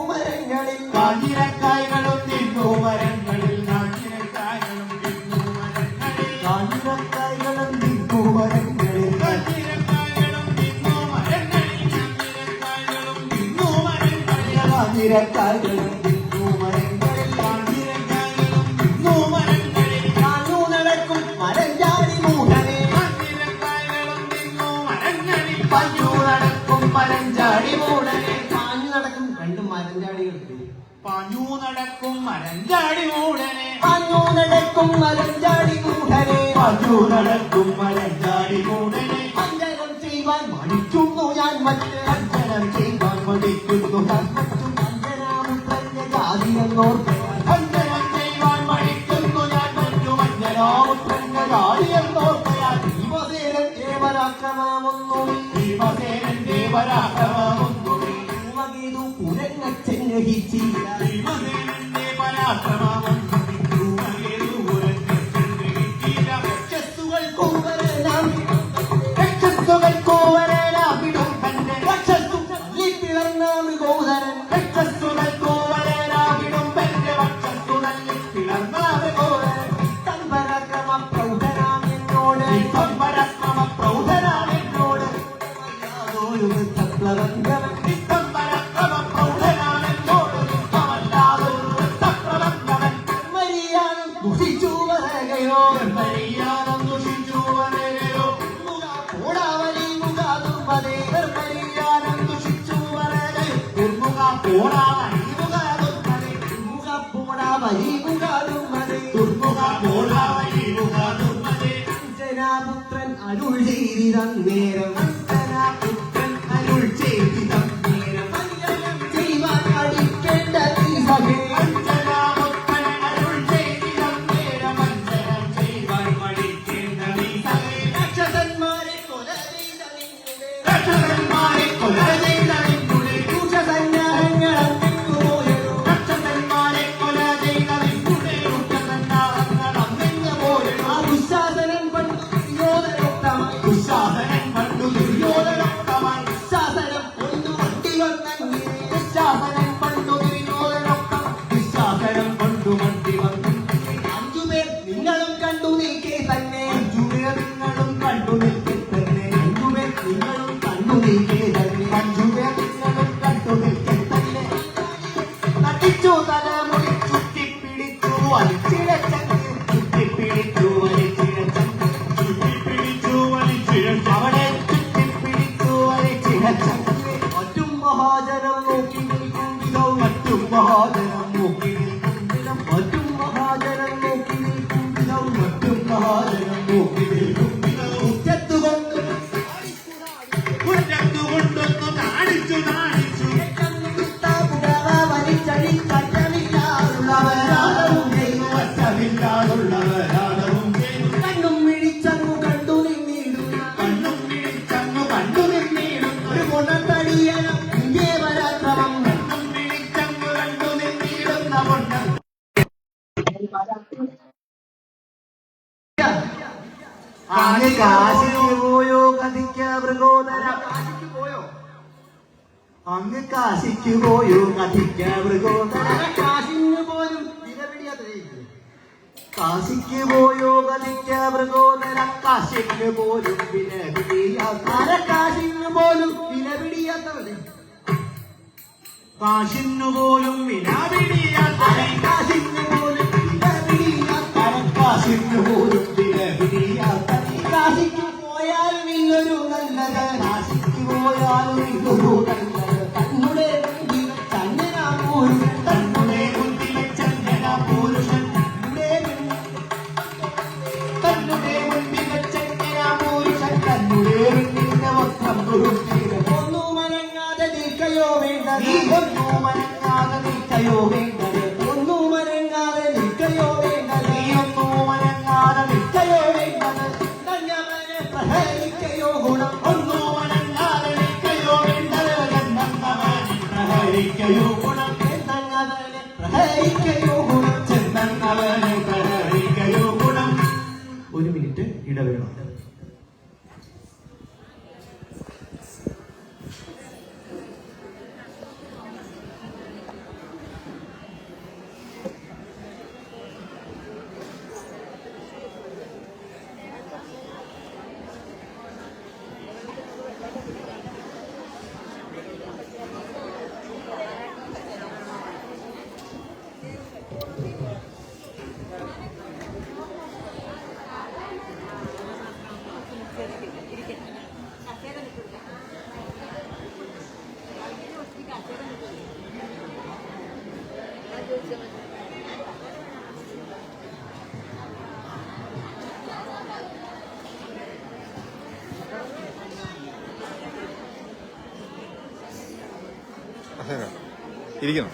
മരങ്ങളിൽ കാഞ്ഞിരക്കായകളും തിന്നു മരങ്ങളിൽ കാഞ്ഞിരക്കായകളും നിന്നു മരങ്ങളിൽ കാഞ്ഞിരക്കായകളും നിന്നു മരങ്ങളിൽ കാഞ്ഞിരക്കായകളും തിന്നു മരങ്ങളിൽ കാഞ്ഞിരക്കായകളും നിന്നു മരങ്ങളിൽ കാഞ്ഞിരക്കായകളും നിന്നു മരങ്ങളിൽ കാഞ്ഞിരക്കായകളും തിന്നു മരങ്ങളിൽ കാഞ്ഞിരക്കായകളും നിന്നു മരങ്ങളിൽ കാഞ്ഞു നടക്കും മരഞ്ചാടി മൂടനെ കാഞ്ഞിരക്കായകളും നിന്നു മരങ്ങളിൽ പഞ്ഞു നടക്കും മരഞ്ചാടി മൂടനെ കാഞ്ഞു നടക്കും രണ്ട് മരഞ്ചാടികൾക്ക് പാഞ്ഞു നടക്കും മരഞ്ചാടി മൂടനെ പാഞ്ഞു നടക്കും മരഞ്ചാടി മൂടനെ പാഞ്ഞു നടക്കും മരഞ്ചാടി മൂടനെ അഞ്ചനം ചെയ്യുവാൻ മടിക്കുന്നു ഞാൻ മറ്റ് അഞ്ചനം ചെയ്യുവാൻ മടിക്കുന്നു ഞാൻ മറ്റും അഞ്ചനാമുത്രന്റെ ജാതിയെന്നോർക്കാൻ അഞ്ചനം ചെയ്യുവാൻ മടിക്കുന്നു ഞാൻ മറ്റു അഞ്ചനാമുത്രന്റെ ജാതിയെന്നോർക്കയാൽ ഭീമസേനൻ ദേവരാക്രമമൊന്നും ഭീമസേനന്റെ പരാക്രമമൊന്നുമേ ഭീമഗീതു പുരങ്ങച്ചെന്നഹിച്ചില്ല ഭീമസേനന്റെ പരാക്രമമൊന്നുമേ രക്ഷസുകൾ കോവരനാം രക്ഷസുകൾ കോവരനാമിടും തന്റെ രക്ഷസു പിളർന്നാം ഗോധരൻ രക്ഷസുകൾ കോവലരാവിടും പെന്റെ വക്ഷസുതല്ലി പിളർന്നാവ് കോവലൻ തൻ പരാക്രമ പ്രൗഢനാം എന്നോട് പരക്രമ പ്രൗഢനാണെന്നോട് യാതൊരു വൃത്തപ്ലവങ്കവൻ നിത്തം പരക്രമ പ്രൗഢനാണെന്നോട് നിത്തമല്ലാതൊരു വൃത്തപ്രബന്ധവൻ മരിയാനും ദുഷിച്ചു വരകയോ മരിയാനം ദുഷിച്ചു വരകയോ പോടാവലി മുഖാതുമ്പതേ മരിയാനും ദുഷിച്ചു വരകയോ ദുർമുഖ പോടാവലിമുഖാതുർമതി മുഖ പോടാവലി മുഖാതുമ്പതേ ദുർമുഖ പോടാവലിമുഖാതുർമതി അഞ്ജനാപുത്രൻ അരുൾ ചെയ്തിരം നേരം അഞ്ജനാപുത്രൻ അരുൾ ചെയ്തിതം നേരം അഞ്ജനം ചെയ്യുവാൻ അടിക്കേണ്ട നീ സഖേ അഞ്ജനാപുത്രൻ അരുൾ ചെയ്തിതം നേരം അഞ്ജനം ചെയ്യുവാൻ മടിക്കേണ്ട നീ സകേ രാക്ഷസന്മാരെ കൊല ചെയ്ത നിന്നുടെ രക്ഷകന്മാരെ കൊല ചെയ്ത നിന്നുടെ ദൂഷസന്യാസങ്ങൾ അങ്ങിങ്ങുപോയതോ രക്ഷകന്മാരെ കൊല ചെയ്ത നിന്നുടെ ദുഷ്ടസന്നാഹങ്ങൾ അന്നിങ്ങ് പോയടോ. ആ ദുശാസനൻ പണ്ടു ദുര്യോധനോക്തമായി ദുശ്ശാസനൻ പണ്ടു ദുര്യോധനോക്തമായി ദുശാസനം കൊണ്ടു വണ്ടി വന്നങ്ങിനെ ദുശ്ശാസനൻ പണ്ടു ദുര്യോധനോക്തം ദുശ്ശാസനം കൊണ്ടു മണ്ടി വന്നു അഞ്ചുപേർ നിങ്ങളും കണ്ടു നീക്കേ തന്നെ അഞ്ചുപേർ നിങ്ങളും കണ്ടു നിൽക്കെ തന്നെ അഞ്ചുപേർ നിങ്ങളും കണ്ടു നീക്കേ തന്നെ അഞ്ചുപേർ നിങ്ങളും കണ്ടു നിൽക്കെ തന്നെ നട്ടിച്ചു തലമുടി ചുറ്റിപ്പിടിച്ചു വലിച്ചിഴച്ചങ്ങ് ചുറ്റിപ്പിടിച്ചു വലിച്ചിഴച്ചങ്ങ് ചുറ്റിപ്പിടിച്ചു വലിച്ചിഴച്ചു അവിടെ ചുറ്റിപ്പിടിച്ചു വലിച്ചിഴച്ചങ്ങ് മറ്റും മഹാജനം നോക്കി നിൽക്കും വിധം മറ്റും മഹാജനം നോക്കി നിൽക്കും വിധം മറ്റും മഹാജനം നോക്കി നിൽക്കും വിധം മറ്റും മഹാജനം നോക്കി നിൽക്കും വിധം മുറ്റത്തുകൊണ്ട് മുറ്റത്തുകൊണ്ടൊന്നു നാണിച്ചു നാണിച്ചു വലിച്ചടിക്കറ്റമില്ലാതുള്ളവരാണവും ചെയ്തു അറ്റമില്ലാതുള്ളവരാണവും ചെയ്തു കണ്ണും മിഴിച്ചങ്ങു കണ്ടു നിന്നിടുന്ന കണ്ണും പിടിച്ചങ്ങു കണ്ടു നിന്നിടുന്നു ഒരു ഗുണത്തടിയനം ഇന്ത്യ പരാക്രമം കണ്ണും പിടിച്ചങ്ങു കണ്ടു നിന്നിടുന്ന പൊണ്ണം അങ്ങ് കാശിക്ക് പോയോ കഥിക്ക മൃഗോദര കാശിക്ക് പോയോ അങ്ങ് കാശിക്ക് പോയോ കഥിക്ക മൃഗോദര കാശിന് പോലും കാശിക്ക് പോയോ കഥിക്ക മൃഗോദര കാശിക്ക് പോലും വിലപിടിയ കാശിന് പോലും വിലപിടിയ കാശിനുപോലും വിലപിടിയാത്തവൻ കാശിനുപോലും വിലപിടിയാത്തവൻ കാശിനുപോലും വിലപിടിയാത്തവൻ കാശിക്ക് പോയാലും ഇല്ലൊരു നല്ലത് കാശിക്ക് പോയാലും ഇല്ലൊരു നല്ലത് തന്നുടെ മുൻപിൽ ചങ്ങനാ പുരുഷൻ തന്നുടെ മുൻപിൽ ചങ്ങനാ പുരുഷൻ തന്നുടെ മുൻപിൽ ചങ്ങനാ പുരുഷൻ തന്നുടെ മുൻപിന്റെ വസ്ത്രം കൊടുത്തിട്ട് ഒന്നും അനങ്ങാതെ നിൽക്കയോ വേണ്ടത് ഒന്നും അനങ്ങാതെ നിൽക്കയോ വേണ്ടത് ഒന്നും അനങ്ങാതെ നിൽക്കയോ വേണ്ടത് ഒന്നും അനങ്ങാതെ നിൽക്കയോ വേണ്ടത് നന്നവനെ പ്രഹരിക്കയോ ഗുണം ഒന്നും അനങ്ങാതെ നിൽക്കയോ വേണ്ടത് നന്നവനെ പ്രഹരിക്കയോ ഗുണം നന്നവനെ പ്രഹരിക്കയോ ഗുണം ചെന്നവനെ പ്രഹരിക്കയോ ഗുണം. ഒരു മിനിറ്റ് ഇടവേള. ഇരിക്കണം.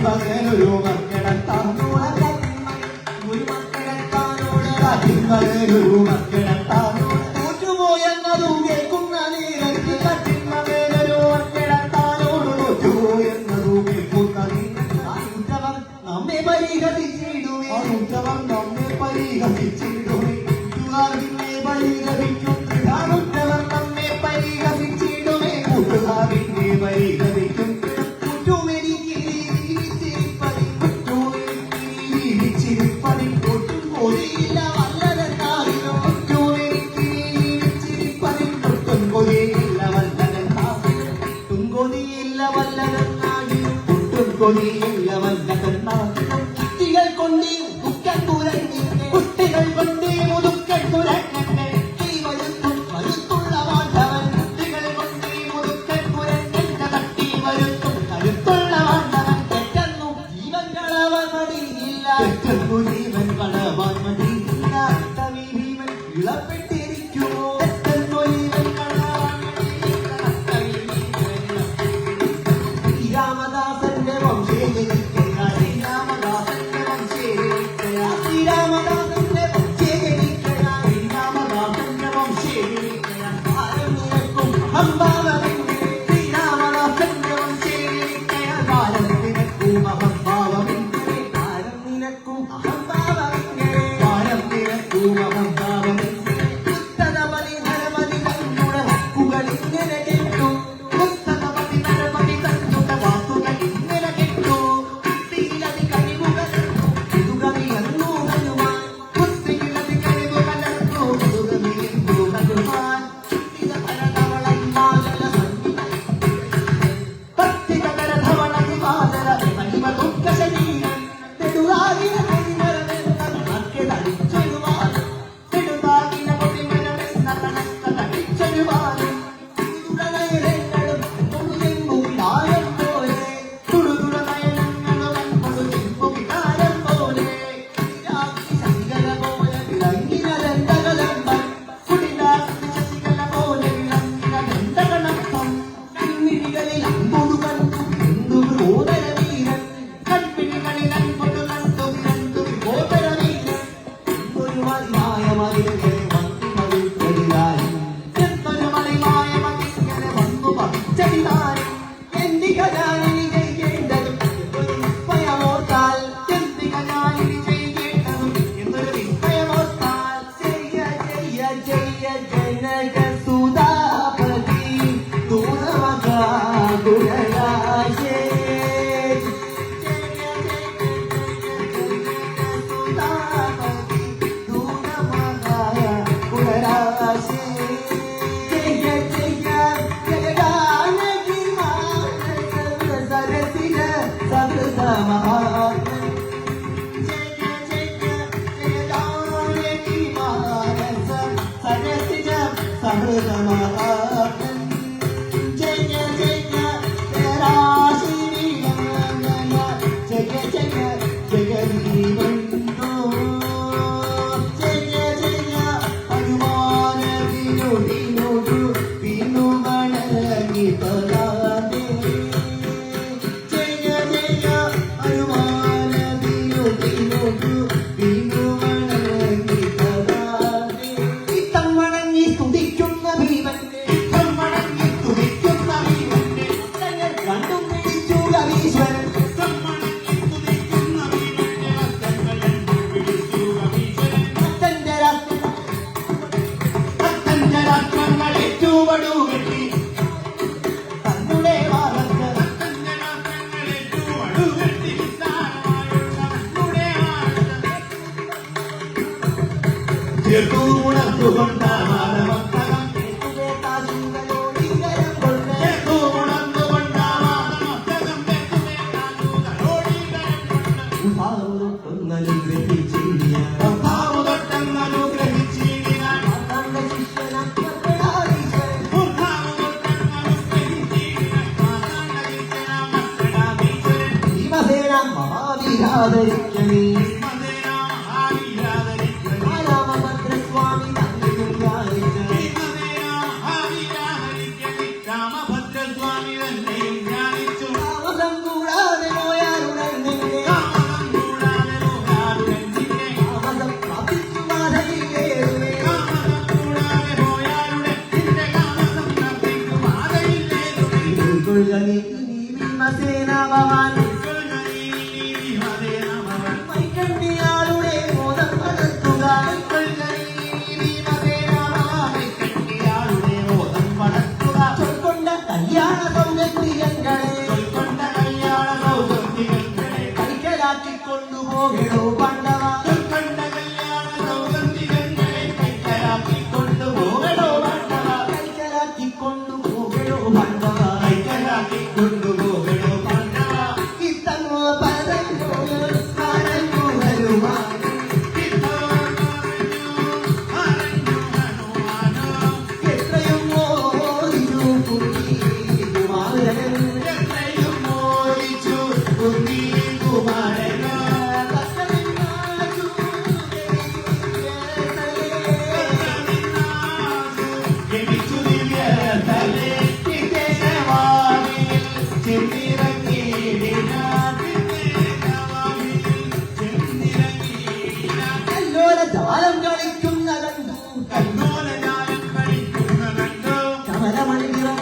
മകനൊരു മക്കളെത്താനോട് മകനൊരു മക്കളെത്താനോട് തോറ്റുപോയെന്നതും കേൾക്കുന്ന നേരത്ത് മകനൊരു മക്കളെത്താനോട് തോറ്റുപോയെന്നതും കേൾക്കുന്ന ഉറ്റവൻ നമ്മെ പരിഹസിച്ചിടുവേ ഉറ്റവൻ നമ്മെ പരിഹസിച്ചിടുവേ കൂട്ടുകാരനെ പരിഹസിക്കും ഉറ്റവൻ നമ്മെ പരിഹസിച്ചിടുവേ കൂട്ടുകാരനെ പരിഹസിക്കും കുട്ടികൾ കൊണ്ടേ മുതുക്കൻ കൊണ്ടേ മുതുക്കൻ കുരങ്ങന്റെ വരുത്തും കരുത്തുള്ള മാധവൻ കുട്ടികൾ കൊണ്ടേ മുതുക്കൻ കുരങ്ങന്റെ തട്ടി വരുത്തും കരുത്തുള്ള മാധവൻ തെറ്റന്നു ജീവൻ കളവാൻ മടിയില്ല തെറ്റന്നു ജീവൻ കളവാൻ മടിയില്ല തവി ഭീമൻ ഇളപ്പെട്ടിരിക്കുമോ തെറ്റന്നു ജീവൻ കളവാൻ മടിയില്ല ശ്രീരാമദാസന്റെ രാമഭദ്രസ്വാമി തന്നെയും ധ്യാനിച്ചു കൂടാതെ പോയാലുടൻ നീ ഭീമസേന ഭവാൻ വൈകണ്ണിയാളുടെ മോദം വളർത്തുക ചൊൽക്കൊണ്ട കല്യാണ സൗഗന്ധികങ്ങളെ കൈക്കലാക്കി കൊണ്ടുപോകണോ പണ്ടവ ജാലം കളിക്കുന്ന കണ്ടു കമലമണികൾ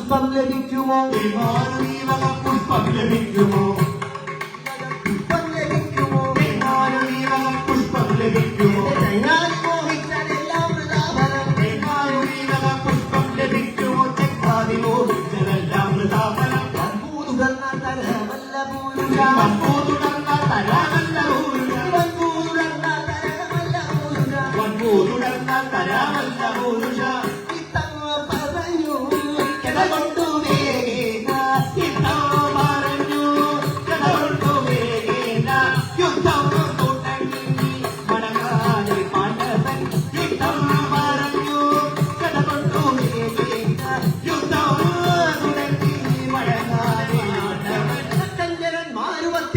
പുഷ്പം ലഭിക്കുമോ പുഷ്പം ലഭിക്കുമോ പുഷ്പം ലഭിക്കുമോ പുഷ്പം ലഭിക്കുമോ മോഹിച്ചതെല്ലാം പുഷ്പം ലഭിക്കുമോ ചെക്കാതി മോഹിച്ചതെല്ലാം വൻപൂതുടർന്ന തരമല്ല പൂരുഷ വൻപൂതുടർന്ന തരമല്ല പൂരുഷ മാരുവത്തി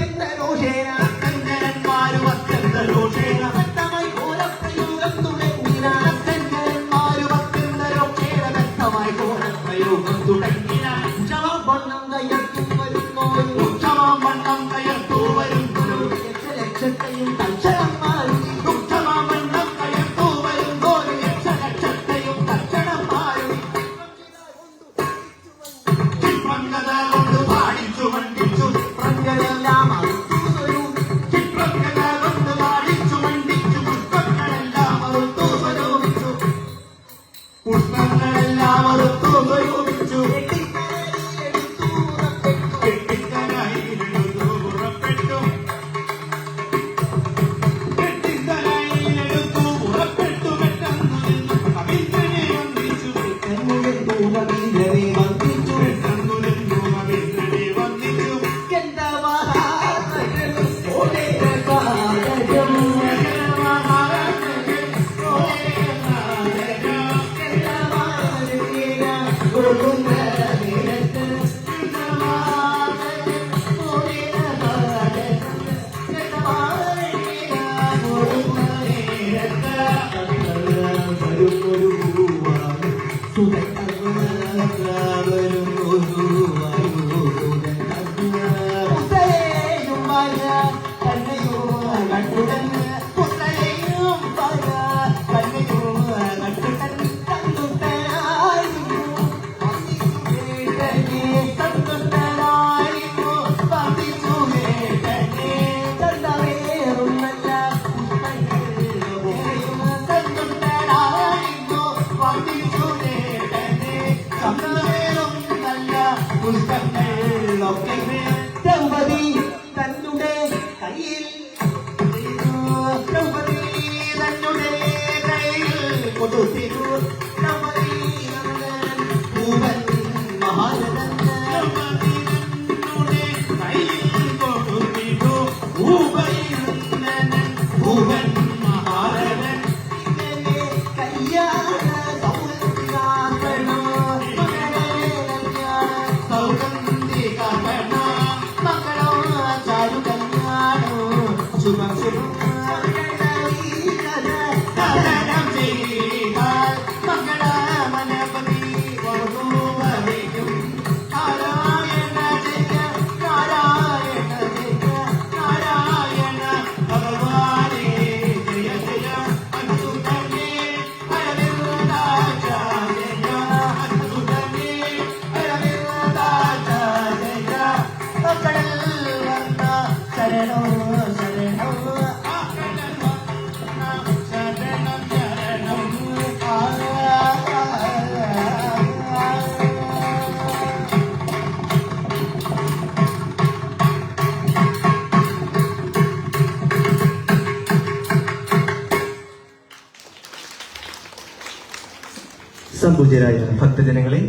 സംപൂജ്യരായ ഭക്തജനങ്ങളെ,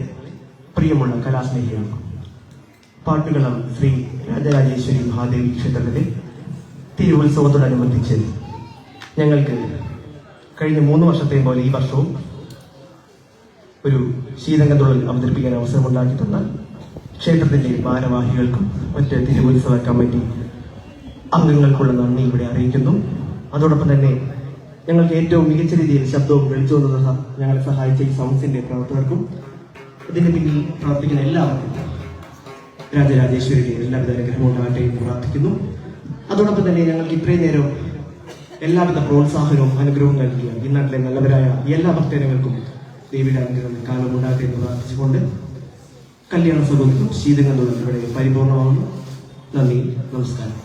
പ്രിയമുള്ള കലാസ്നേഹികൾ, പാട്ടുകളം ശ്രീ രാജരാജേശ്വരി മഹാദേവി ക്ഷേത്രത്തിലെ തിരുവുത്സവത്തോടനുബന്ധിച്ച് ഞങ്ങൾക്ക് കഴിഞ്ഞ 3 വർഷത്തെയും പോലെ ഈ വർഷവും ഒരു ശീതങ്കത്തുള്ളൽ അവതരിപ്പിക്കാൻ അവസരമുണ്ടാക്കി തന്ന ക്ഷേത്രത്തിന്റെ ഭാരവാഹികൾക്കും മറ്റ് തിരുവുത്സവ കമ്മിറ്റി അംഗങ്ങൾക്കുള്ള നന്ദി ഇവിടെ അറിയിക്കുന്നു. അതോടൊപ്പം തന്നെ ഞങ്ങൾക്ക് ഏറ്റവും മികച്ച രീതിയിൽ ശബ്ദവും വെളിച്ചവും ഞങ്ങളെ സഹായിച്ച ഈ സൗണ്ട്സിന്റെ പ്രവർത്തകർക്കും ഇതിന് പിന്നിൽ പ്രവർത്തിക്കുന്ന എല്ലാവർക്കും രാജരാജേശ്വരിക്ക് എല്ലാവിധ അനുഗ്രഹവും ഉണ്ടാകട്ടെ എന്ന് പ്രാർത്ഥിക്കുന്നു. അതോടൊപ്പം തന്നെ ഞങ്ങൾക്ക് ഇത്രയും നേരം എല്ലാവിധ പ്രോത്സാഹനവും അനുഗ്രഹവും നൽകിയ ഈ നാട്ടിലെ നല്ലവരായ എല്ലാ ഭക്തജനങ്ങൾക്കും ദേവിയുടെ അനുഗ്രഹം കാലം ഉണ്ടാകട്ടെ എന്ന് പ്രാർത്ഥിച്ചുകൊണ്ട് കല്യാണ സൗകര്യം ശീതങ്ങളുള്ള ഇവിടെ പരിപൂർണമാകുന്നു. നന്ദി, നമസ്കാരം.